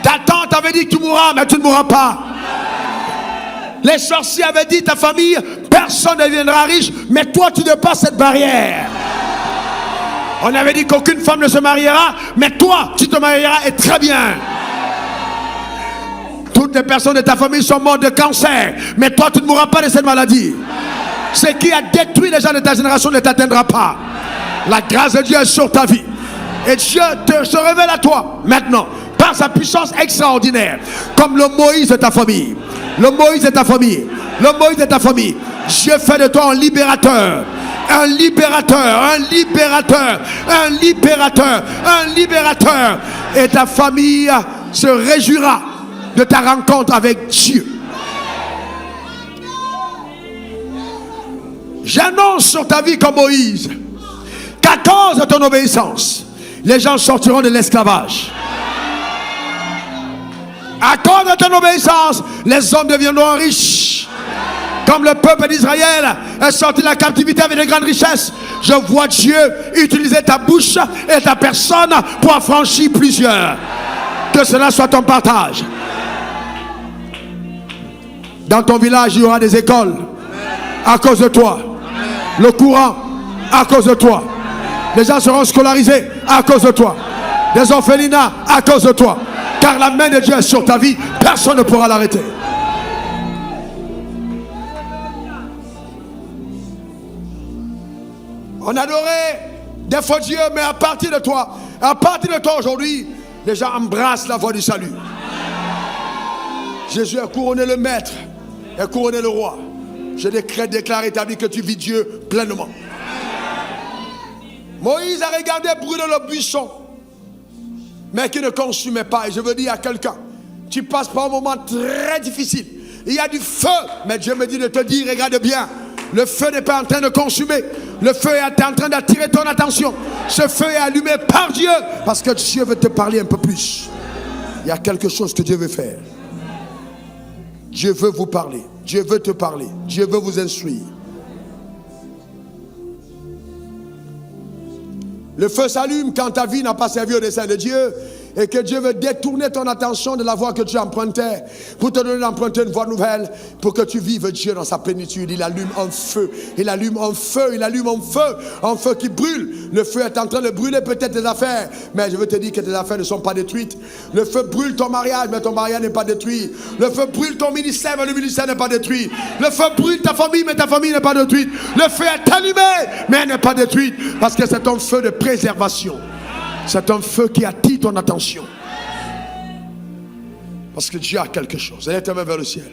Ta tante avait dit que tu mourras, mais tu ne mourras pas. Les sorciers avaient dit, ta famille, personne ne deviendra riche, mais toi tu dépasses cette barrière. On avait dit qu'aucune femme ne se mariera, mais toi tu te marieras et très bien. Toutes les personnes de ta famille sont mortes de cancer, mais toi tu ne mourras pas de cette maladie. Ce qui a détruit les gens de ta génération ne t'atteindra pas. La grâce de Dieu est sur ta vie. Et Dieu se révèle à toi maintenant par sa puissance extraordinaire, comme le Moïse de ta famille. Le Moïse de ta famille. Le Moïse de ta famille. Dieu fait de toi un libérateur. Un libérateur. Un libérateur. Un libérateur. Un libérateur. Et ta famille se réjouira de ta rencontre avec Dieu. J'annonce sur ta vie comme Moïse qu'à cause de ton obéissance, les gens sortiront de l'esclavage. À cause de ton obéissance, les hommes deviendront riches. Comme le peuple d'Israël est sorti de la captivité avec de grandes richesses, je vois Dieu utiliser ta bouche et ta personne pour affranchir plusieurs. Que cela soit ton partage. Dans ton village, il y aura des écoles à cause de toi. Le courant à cause de toi. Les gens seront scolarisés à cause de toi. Des orphelinats à cause de toi. Car la main de Dieu est sur ta vie. Personne ne pourra l'arrêter. On adorait des faux dieux, mais à partir de toi aujourd'hui, les gens embrassent la voie du salut. Jésus a couronné le maître, a couronné le roi. Je déclare établi que tu vis Dieu pleinement. Moïse a regardé brûler le buisson, mais qui ne consumait pas. Et je veux dire à quelqu'un, tu passes par un moment très difficile. Il y a du feu, mais Dieu me dit de te dire, regarde bien, le feu n'est pas en train de consumer. Le feu est en train d'attirer ton attention. Ce feu est allumé par Dieu, parce que Dieu veut te parler un peu plus. Il y a quelque chose que Dieu veut faire. Dieu veut vous parler. Dieu veut te parler. Dieu veut vous instruire. Le feu s'allume quand ta vie n'a pas servi au dessein de Dieu et que Dieu veut détourner ton attention de la voie que tu empruntais pour te donner d'emprunter une voie nouvelle pour que tu vives Dieu dans sa plénitude. Il allume un feu, il allume un feu, il allume un feu qui brûle. Le feu est en train de brûler peut-être tes affaires, mais je veux te dire que tes affaires ne sont pas détruites. Le feu brûle ton mariage, mais ton mariage n'est pas détruit. Le feu brûle ton ministère, mais le ministère n'est pas détruit. Le feu brûle ta famille, mais ta famille n'est pas détruite. Le feu est allumé, mais elle n'est pas détruite, parce que c'est un feu de préservation. C'est un feu qui attire ton attention. Parce que Dieu a quelque chose. Lève ta main vers le ciel.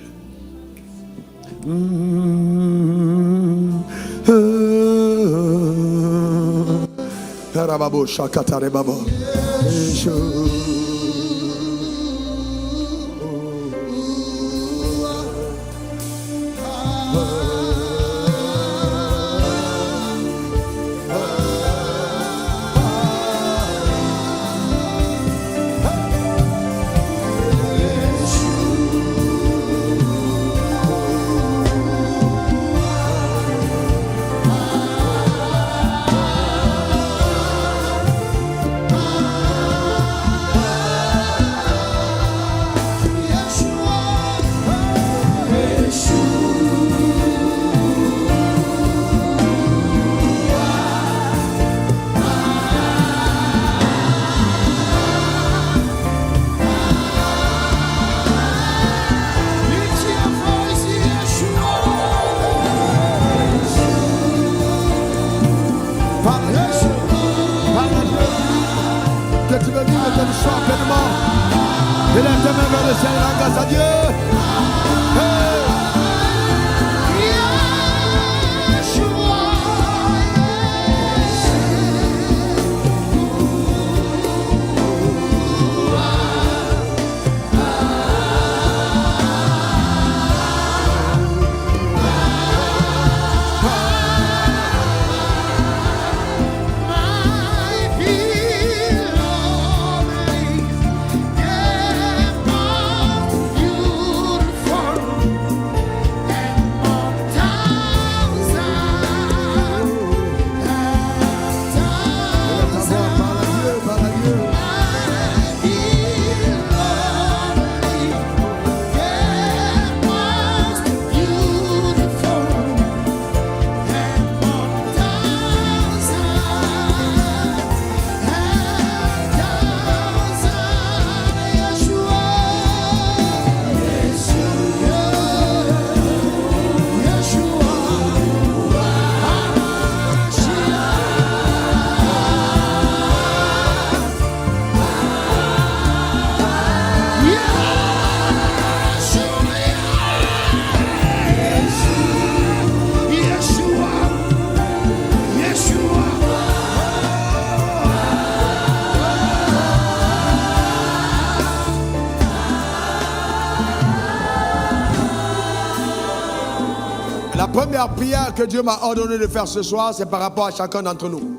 La première prière que Dieu m'a ordonné de faire ce soir, c'est par rapport à chacun d'entre nous.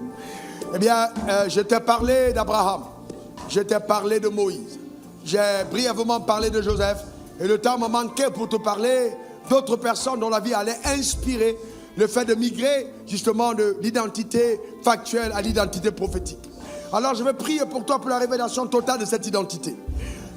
Eh bien, je t'ai parlé d'Abraham, je t'ai parlé de Moïse, j'ai brièvement parlé de Joseph, et le temps me manquait pour te parler d'autres personnes dont la vie allait inspirer le fait de migrer justement de l'identité factuelle à l'identité prophétique. Alors je vais prier pour toi pour la révélation totale de cette identité.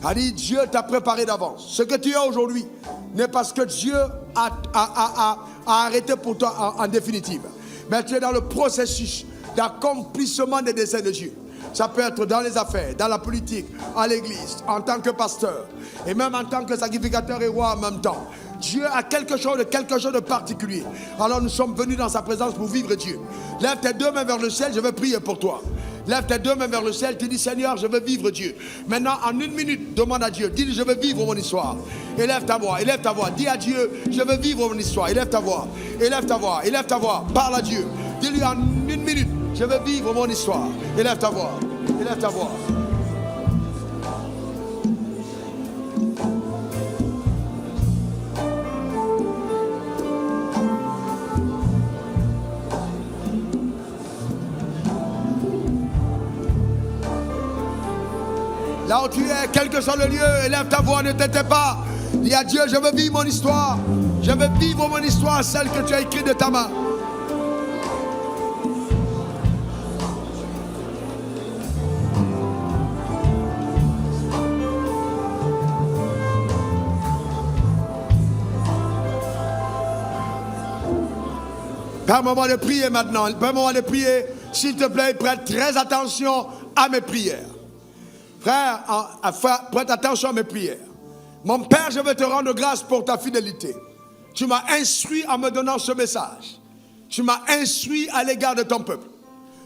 Ali, Dieu t'a préparé d'avance. Ce que tu as aujourd'hui n'est pas ce que Dieu a arrêté pour toi en définitive. Mais tu es dans le processus d'accomplissement des desseins de Dieu. Ça peut être dans les affaires, dans la politique, à l'église, en tant que pasteur, et même en tant que sacrificateur et roi en même temps. Dieu a quelque chose de particulier. Alors nous sommes venus dans sa présence pour vivre Dieu. Lève tes deux mains vers le ciel, je vais prier pour toi. Lève tes deux mains vers le ciel, tu dis Seigneur, je veux vivre Dieu. Maintenant, en 1 minute, demande à Dieu, dis je veux vivre mon histoire. Élève ta voix, dis à Dieu, je veux vivre mon histoire. Élève ta voix, parle à Dieu. Dis-lui en 1 minute, je veux vivre mon histoire. Élève ta voix, élève ta voix. Là où tu es, quel que soit le lieu, élève ta voix, ne t'étais pas. Dis à Dieu, je veux vivre mon histoire. Je veux vivre mon histoire, celle que tu as écrite de ta main. Permets-moi de prier maintenant. Permets-moi de prier. S'il te plaît, prête très attention à mes prières. Frère, prête attention à mes prières. Mon Père, je veux te rendre grâce pour ta fidélité. Tu m'as instruit en me donnant ce message. Tu m'as instruit à l'égard de ton peuple.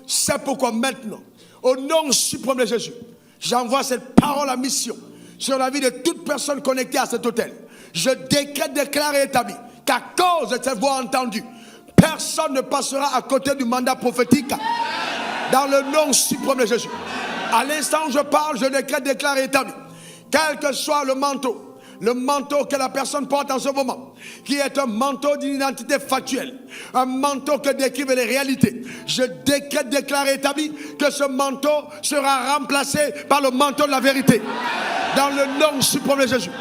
C'est pourquoi maintenant, au nom suprême de Jésus, j'envoie cette parole à mission sur la vie de toute personne connectée à cet hôtel. Je décrète, déclare et établis qu'à cause de cette voix entendue, personne ne passera à côté du mandat prophétique dans le nom suprême de Jésus. À l'instant où je parle, je décrète, déclare et établis, quel que soit le manteau que la personne porte en ce moment, qui est un manteau d'une identité factuelle, un manteau que décrivent les réalités, je décrète, déclare et établis que ce manteau sera remplacé par le manteau de la vérité, dans le nom suprême de Jésus.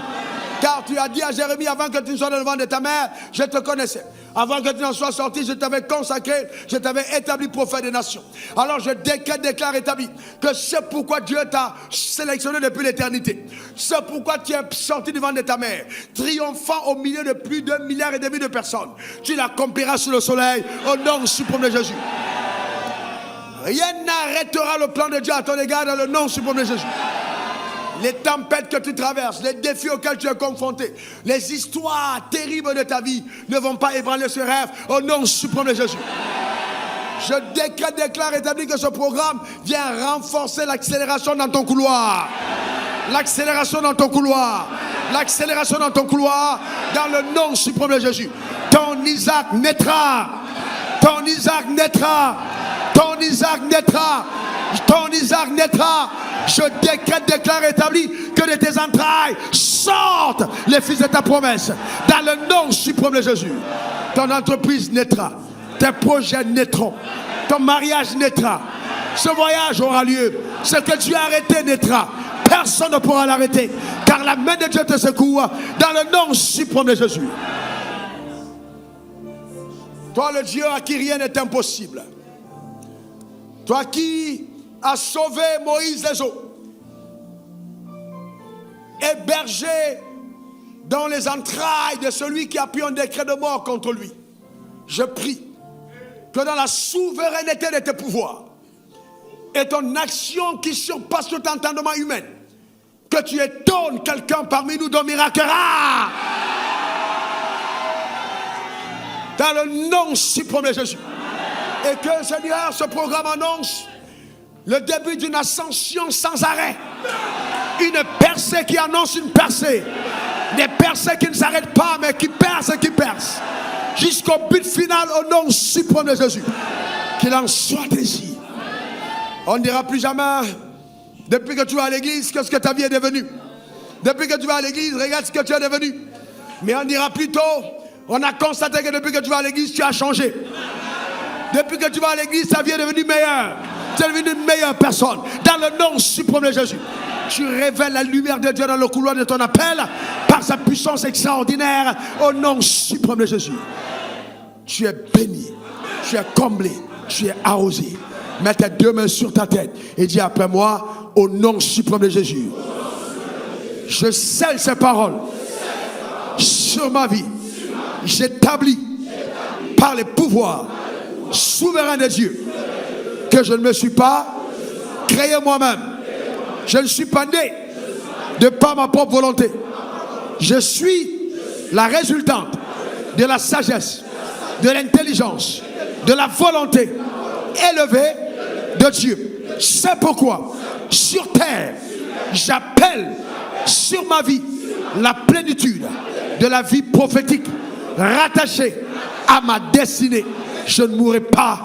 Car tu as dit à Jérémie, avant que tu ne sois dans le ventre de ta mère, je te connaissais. Avant que tu n'en sois sorti, je t'avais consacré, je t'avais établi prophète des nations. Alors je décrète, déclare, établi que c'est pourquoi Dieu t'a sélectionné depuis l'éternité. C'est pourquoi tu es sorti du ventre de ta mère, triomphant au milieu de plus d'1,5 milliard de personnes. Tu l'accompliras sous le soleil, au nom suprême de Jésus. Rien n'arrêtera le plan de Dieu à ton égard dans le nom suprême de Jésus. Les tempêtes que tu traverses, les défis auxquels tu es confronté, les histoires terribles de ta vie ne vont pas ébranler ce rêve au nom suprême de Jésus. Je décrète, déclare, établis que ce programme vient renforcer l'accélération dans ton couloir. L'accélération dans ton couloir. L'accélération dans ton couloir dans le nom suprême de Jésus. Ton Isaac naîtra. Ton Isaac naîtra. Ton Isaac naîtra. Ton Isaac naîtra. Je décrète, déclare, établis que de tes entrailles sortent les fils de ta promesse. Dans le nom suprême de Jésus. Ton entreprise naîtra. Tes projets naîtront. Ton mariage naîtra. Ce voyage aura lieu. Ce que tu as arrêté naîtra. Personne ne pourra l'arrêter. Car la main de Dieu te secoue. Dans le nom suprême de Jésus. Toi, le Dieu à qui rien n'est impossible. Toi qui a sauvé Moïse des eaux, hébergé dans les entrailles de celui qui a pris un décret de mort contre lui. Je prie que dans la souveraineté de tes pouvoirs et ton action qui surpasse tout entendement humain, que tu étonnes quelqu'un parmi nous d'un miracle rare. Dans le nom suprême de Jésus. Et que, Seigneur, ce programme annonce le début d'une ascension sans arrêt. Une percée qui annonce une percée. Des percées qui ne s'arrêtent pas, mais qui percent et qui percent. Jusqu'au but final, au nom suprême de Jésus. Qu'il en soit ainsi. On ne dira plus jamais, depuis que tu vas à l'église, qu'est-ce que ta vie est devenue. Depuis que tu vas à l'église, regarde ce que tu es devenu. Mais on dira plutôt, on a constaté que depuis que tu vas à l'église, tu as changé. Depuis que tu vas à l'église, ta vie est devenue meilleure. Tu es devenu une meilleure personne. Dans le nom suprême de Jésus. Tu révèles la lumière de Dieu dans le couloir de ton appel par sa puissance extraordinaire au nom suprême de Jésus. Tu es béni, tu es comblé, tu es arrosé. Mets tes deux mains sur ta tête et dis après moi au nom suprême de Jésus. Je scelle ces paroles sur ma vie. J'établis par les pouvoirs souverains de Dieu que je ne me suis pas créé moi-même. Je ne suis pas né de par ma propre volonté. Je suis la résultante de la sagesse, de l'intelligence, de la volonté élevée de Dieu. C'est pourquoi sur terre, j'appelle sur ma vie la plénitude de la vie prophétique rattachée à ma destinée. Je ne mourrai pas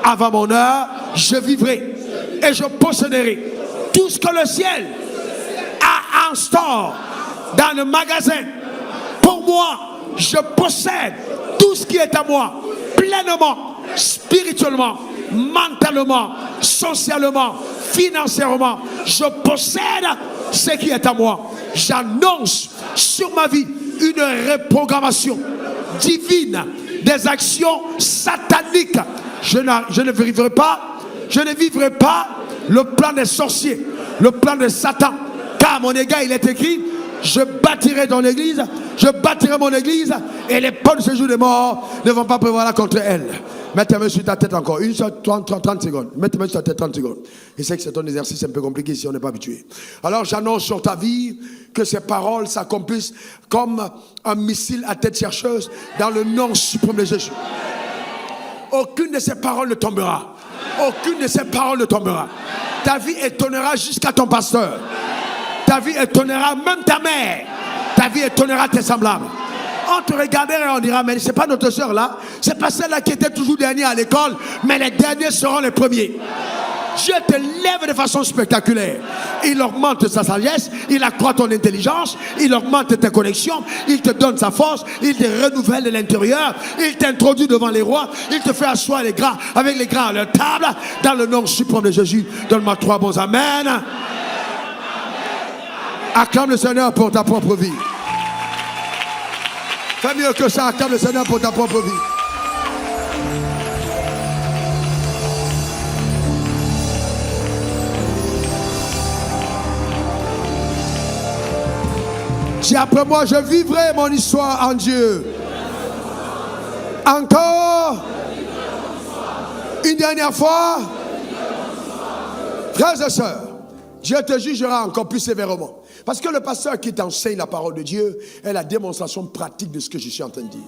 avant mon heure, je vivrai et je posséderai tout ce que le ciel a en store dans le magasin. Pour moi, je possède tout ce qui est à moi, pleinement, spirituellement, mentalement, socialement, financièrement. Je possède ce qui est à moi. J'annonce sur ma vie une reprogrammation divine des actions sataniques. Je ne vivrai pas le plan des sorciers, le plan de Satan. Car mon égard, il est écrit, je bâtirai ton église, je bâtirai mon église, et les ponts de ce jour des morts ne vont pas prévoir contre elle. Mets tes mains sur ta tête encore, 30 secondes. Mets tes mains sur ta tête 30 secondes. Je sais que c'est un exercice un peu compliqué si on n'est pas habitué. Alors j'annonce sur ta vie que ces paroles s'accomplissent comme un missile à tête chercheuse dans le nom suprême de Jésus. Aucune de ces paroles ne tombera. Aucune de ces paroles ne tombera. Ta vie étonnera jusqu'à ton pasteur. Ta vie étonnera même ta mère. Ta vie étonnera tes semblables. On te regarderait et on dira, mais c'est pas notre soeur là, c'est pas celle-là qui était toujours dernière à l'école, mais les derniers seront les premiers. Dieu te lève de façon spectaculaire. Il augmente sa sagesse, il accroît ton intelligence, il augmente tes connexions, il te donne sa force, il te renouvelle de l'intérieur, il t'introduit devant les rois, il te fait asseoir les grands, avec les grands à leur table, dans le nom suprême de Jésus. Donne-moi 3 bons amen. Acclame le Seigneur pour ta propre vie. Fais mieux que ça, acclame le Seigneur pour ta propre vie. Dis après moi, je vivrai mon histoire en Dieu. Encore une dernière fois. Frères et sœurs, Dieu te jugera encore plus sévèrement. Parce que le pasteur qui t'enseigne la parole de Dieu est la démonstration pratique de ce que je suis en train de dire.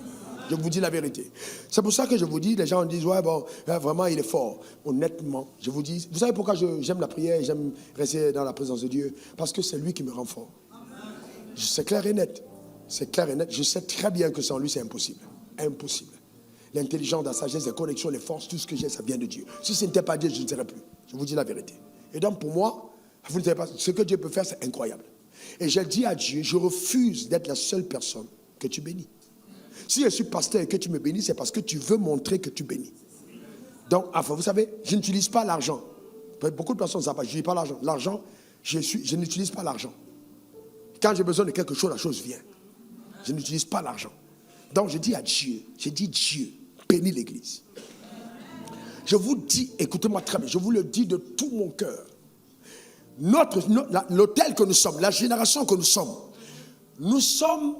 Je vous dis la vérité. C'est pour ça que je vous dis, les gens disent, ouais, bon, vraiment, il est fort. Honnêtement, je vous dis, vous savez pourquoi j'aime la prière et j'aime rester dans la présence de Dieu? Parce que c'est lui qui me rend fort. C'est clair et net. C'est clair et net. Je sais très bien que sans lui, c'est impossible. Impossible. L'intelligence, la sagesse, les connexions, les forces, tout ce que j'ai, ça vient de Dieu. Si ce n'était pas Dieu, je ne serais plus. Je vous dis la vérité. Et donc, pour moi, vous ne savez pas, ce que Dieu peut faire, c'est incroyable. Et j'ai dit à Dieu, je refuse d'être la seule personne que tu bénis. Si je suis pasteur et que tu me bénis, c'est parce que tu veux montrer que tu bénis. Donc, enfin, vous savez, je n'utilise pas l'argent. Beaucoup de personnes ne savent pas, je n'utilise pas l'argent. L'argent, je n'utilise pas l'argent. Quand j'ai besoin de quelque chose, la chose vient. Je n'utilise pas l'argent. Donc je dis à Dieu, Dieu, bénis l'église. Je vous dis, écoutez-moi très bien, je vous le dis de tout mon cœur. L'autel que nous sommes, la génération que nous sommes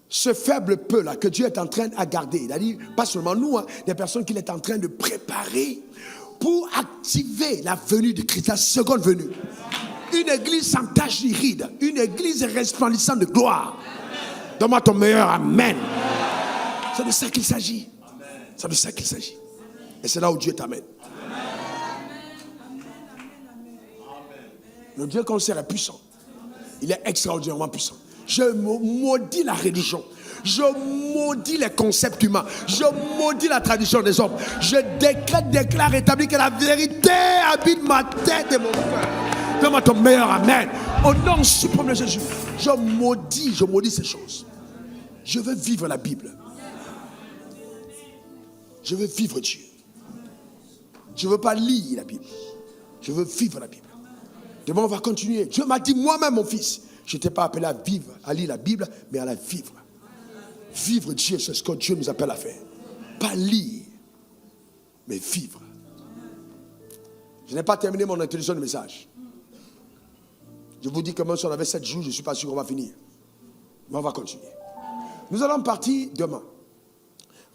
ce faible peu là que Dieu est en train de garder. C'est-à-dire, pas seulement nous, des personnes qu'il est en train de préparer pour activer la venue de Christ, la seconde venue. Une église sans tache ni ride. Une église resplendissante de gloire. Donne-moi ton meilleur amen. C'est de ça qu'il s'agit. C'est de ça qu'il s'agit. Et c'est là où Dieu t'amène. Le Dieu qu'on sert est puissant. Il est extraordinairement puissant. Je maudis la religion. Je maudis les concepts humains. Je maudis la tradition des hommes. Je déclare, établis que la vérité habite ma tête et mon cœur. Donne-moi ton meilleur amen. Au nom suprême de Jésus. Je maudis ces choses. Je veux vivre la Bible. Je veux vivre Dieu. Je ne veux pas lire la Bible. Je veux vivre la Bible. Demain, on va continuer. Dieu m'a dit, moi-même, mon fils, je n'étais pas appelé à vivre, à lire la Bible, mais à la vivre. Vivre Dieu, c'est ce que Dieu nous appelle à faire. Pas lire, mais vivre. Je n'ai pas terminé mon introduction de message. Je vous dis que même si on avait 7 jours, je ne suis pas sûr qu'on va finir. Mais on va continuer. Nous allons partir demain.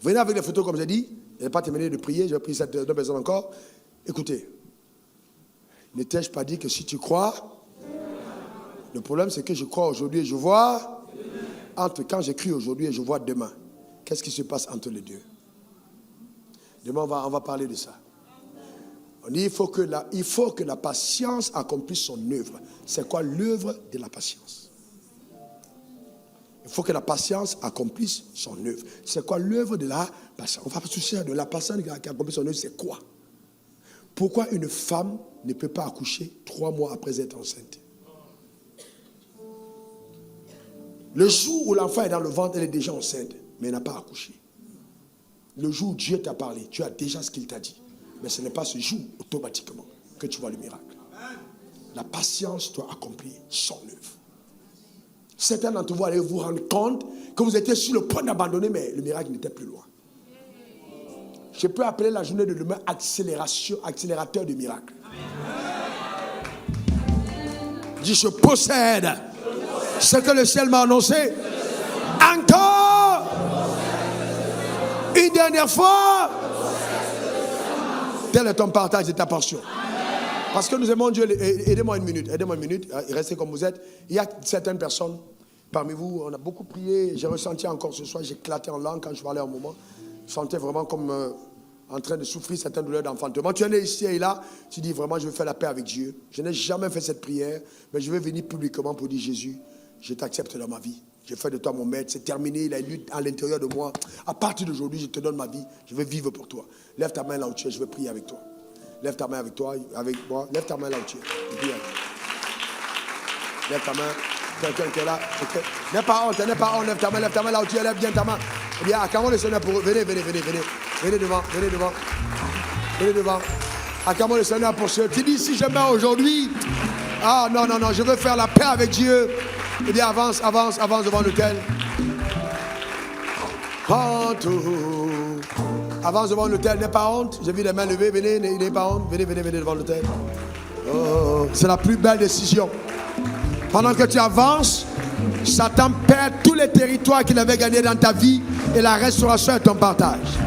Venez avec les photos comme j'ai dit. Je n'ai pas terminé de prier, j'ai pris 2 personnes encore. Écoutez, ne t'ai-je pas dit que si tu crois, le problème c'est que je crois aujourd'hui et je vois, entre quand j'écris aujourd'hui et je vois demain, qu'est-ce qui se passe entre les deux? Demain on va parler de ça. On dit il faut que la patience accomplisse son œuvre. C'est quoi l'œuvre de la patience? Il faut que la patience accomplisse son œuvre. C'est quoi l'œuvre de la patience? On va se soucier de la patience qui accomplit son œuvre, c'est quoi? Pourquoi une femme ne peut pas accoucher 3 mois après être enceinte? Le jour où l'enfant est dans le ventre, elle est déjà enceinte, mais elle n'a pas accouché. Le jour où Dieu t'a parlé, tu as déjà ce qu'il t'a dit. Mais ce n'est pas ce jour, automatiquement, que tu vois le miracle. La patience doit accomplir son œuvre. Certains d'entre vous allez vous rendre compte que vous étiez sur le point d'abandonner, mais le miracle n'était plus loin. Je peux appeler la journée de demain accélérateur de miracles. Dis, je possède ce que le ciel m'a annoncé. Encore une dernière fois. Tel est ton partage et ta portion. Parce que nous aimons Dieu. Aidez-moi une minute. Restez comme vous êtes. Il y a certaines personnes parmi vous. On a beaucoup prié. J'ai ressenti encore ce soir. J'ai éclaté en langue quand je parlais un moment. Je sentais vraiment comme en train de souffrir certaines douleurs d'enfantement. Tu es né ici et là, tu dis vraiment, je veux faire la paix avec Dieu. Je n'ai jamais fait cette prière, mais je vais venir publiquement pour dire, Jésus, je t'accepte dans ma vie. Je fais de toi mon maître, c'est terminé, il a eu à l'intérieur de moi. À partir d'aujourd'hui, je te donne ma vie, je veux vivre pour toi. Lève ta main là où tu es, je veux prier avec toi. Lève ta main avec toi, avec moi. Lève ta main là où tu es. Je prie avec toi. Lève ta main. Quelqu'un qui est là. N'aie pas honte, lève ta main là où tu es, lève bien ta main. Eh bien, acclamons le Seigneur pour eux. Venez. Venez devant. Acclamons le Seigneur pour ceux. Tu dis, si je meurs aujourd'hui, ah non, je veux faire la paix avec Dieu. Eh bien, avance devant l'autel. Avance devant l'autel, n'aie pas honte. J'ai vu les mains levées, venez, n'ayez pas honte. Venez devant l'autel. Oh, c'est la plus belle décision. Pendant que tu avances, Satan perd tous les territoires qu'il avait gagnés dans ta vie et la restauration est ton partage.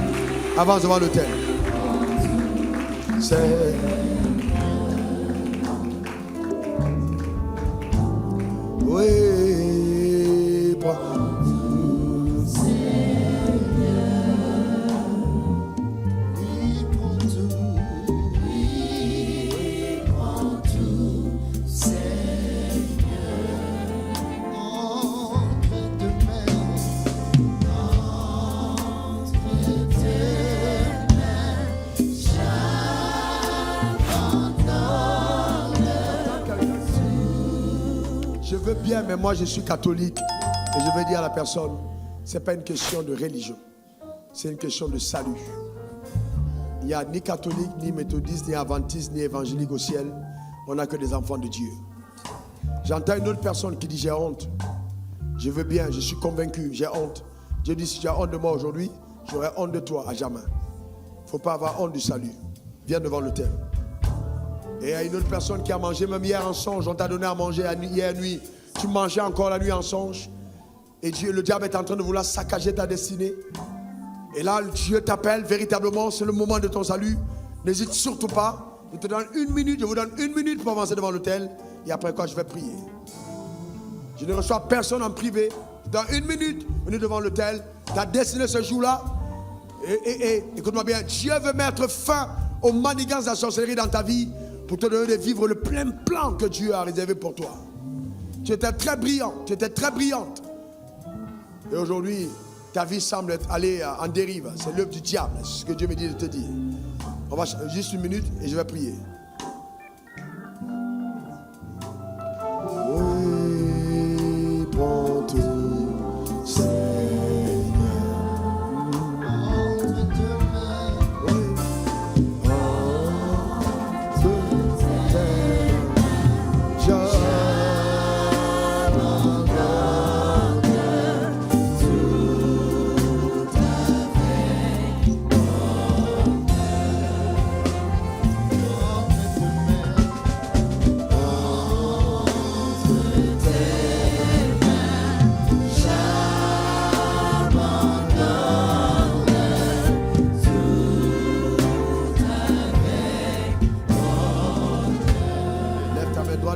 Avance devant l'autel. C'est... Oui, prends. Je veux bien, mais moi je suis catholique. Et je veux dire à la personne, ce n'est pas une question de religion. C'est une question de salut. Il n'y a ni catholique, ni méthodiste, ni adventiste, ni évangélique au ciel. On n'a que des enfants de Dieu. J'entends une autre personne qui dit, j'ai honte. Je veux bien, je suis convaincu, j'ai honte. Dieu dit, si tu as honte de moi aujourd'hui, j'aurai honte de toi à jamais. Il ne faut pas avoir honte du salut. Viens devant l'autel. Et il y a une autre personne qui a mangé, même hier en songe, on t'a donné à manger hier nuit. Tu mangeais encore la nuit en songe. Et Dieu, le diable est en train de vouloir saccager ta destinée. Et là, Dieu t'appelle véritablement, c'est le moment de ton salut. N'hésite surtout pas. Je te donne 1 minute, je vous donne 1 minute pour avancer devant l'autel. Et après quoi, je vais prier. Je ne reçois personne en privé. Dans 1 minute, venez devant l'autel. Ta destinée ce jour-là. Et écoute-moi bien, Dieu veut mettre fin aux manigances de la sorcellerie dans ta vie pour te donner de vivre le plein plan que Dieu a réservé pour toi. Tu étais très brillant, tu étais très brillante. Et aujourd'hui, ta vie semble être allée en dérive. C'est l'œuvre du diable, c'est ce que Dieu me dit de te dire. On va juste 1 minute et je vais prier. Oui, prends tout, Seigneur.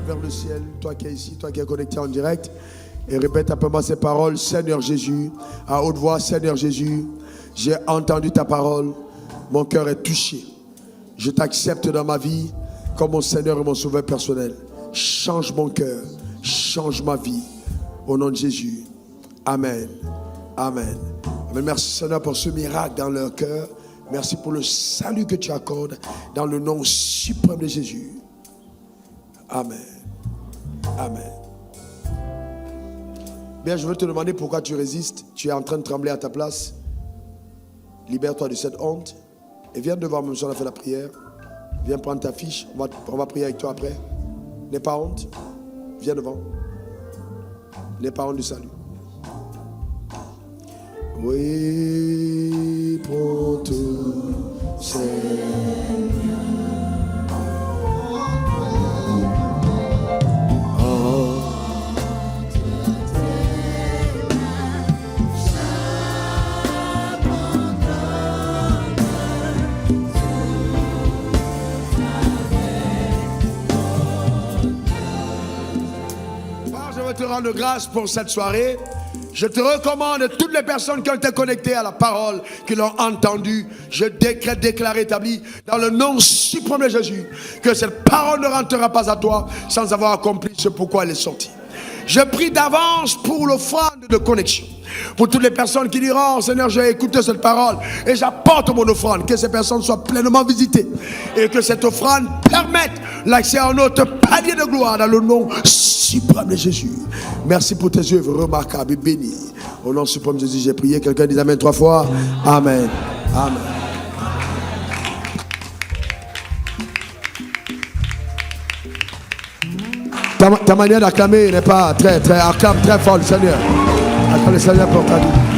Vers le ciel, toi qui es ici, toi qui es connecté en direct, et répète après moi ces paroles. Seigneur Jésus, à haute voix, Seigneur Jésus, j'ai entendu ta parole, mon cœur est touché. Je t'accepte dans ma vie comme mon Seigneur et mon Sauveur personnel. Change mon cœur, change ma vie, au nom de Jésus. Amen. Amen. Amen. Merci Seigneur pour ce miracle dans leur cœur. Merci pour le salut que tu accordes dans le nom suprême de Jésus. Amen. Amen. Bien, je veux te demander pourquoi tu résistes. Tu es en train de trembler à ta place. Libère-toi de cette honte. Et viens devant, même si on a fait la prière. Viens prendre ta fiche. On va prier avec toi après. N'aie pas honte. Viens devant. N'aie pas honte du salut. Oui, prends tout, Seigneur. Je veux te rendre grâce pour cette soirée. Je te recommande toutes les personnes qui ont été connectées à la parole, qui l'ont entendue. Je décrète, déclare, établi dans le nom suprême de Jésus que cette parole ne rentrera pas à toi sans avoir accompli ce pourquoi elle est sortie. Je prie d'avance pour l'offrande de connexion. Pour toutes les personnes qui diront, Seigneur, j'ai écouté cette parole et j'apporte mon offrande. Que ces personnes soient pleinement visitées et que cette offrande permette l'accès à un autre palier de gloire dans le nom suprême de Jésus. Merci pour tes œuvres remarquables et bénies. Au nom suprême de Jésus, j'ai prié. Quelqu'un dit Amen 3 fois. Amen. Amen. Ta manière d'acclamer n'est pas très acclame très fort le Seigneur. Acclame le Seigneur pour ta vie.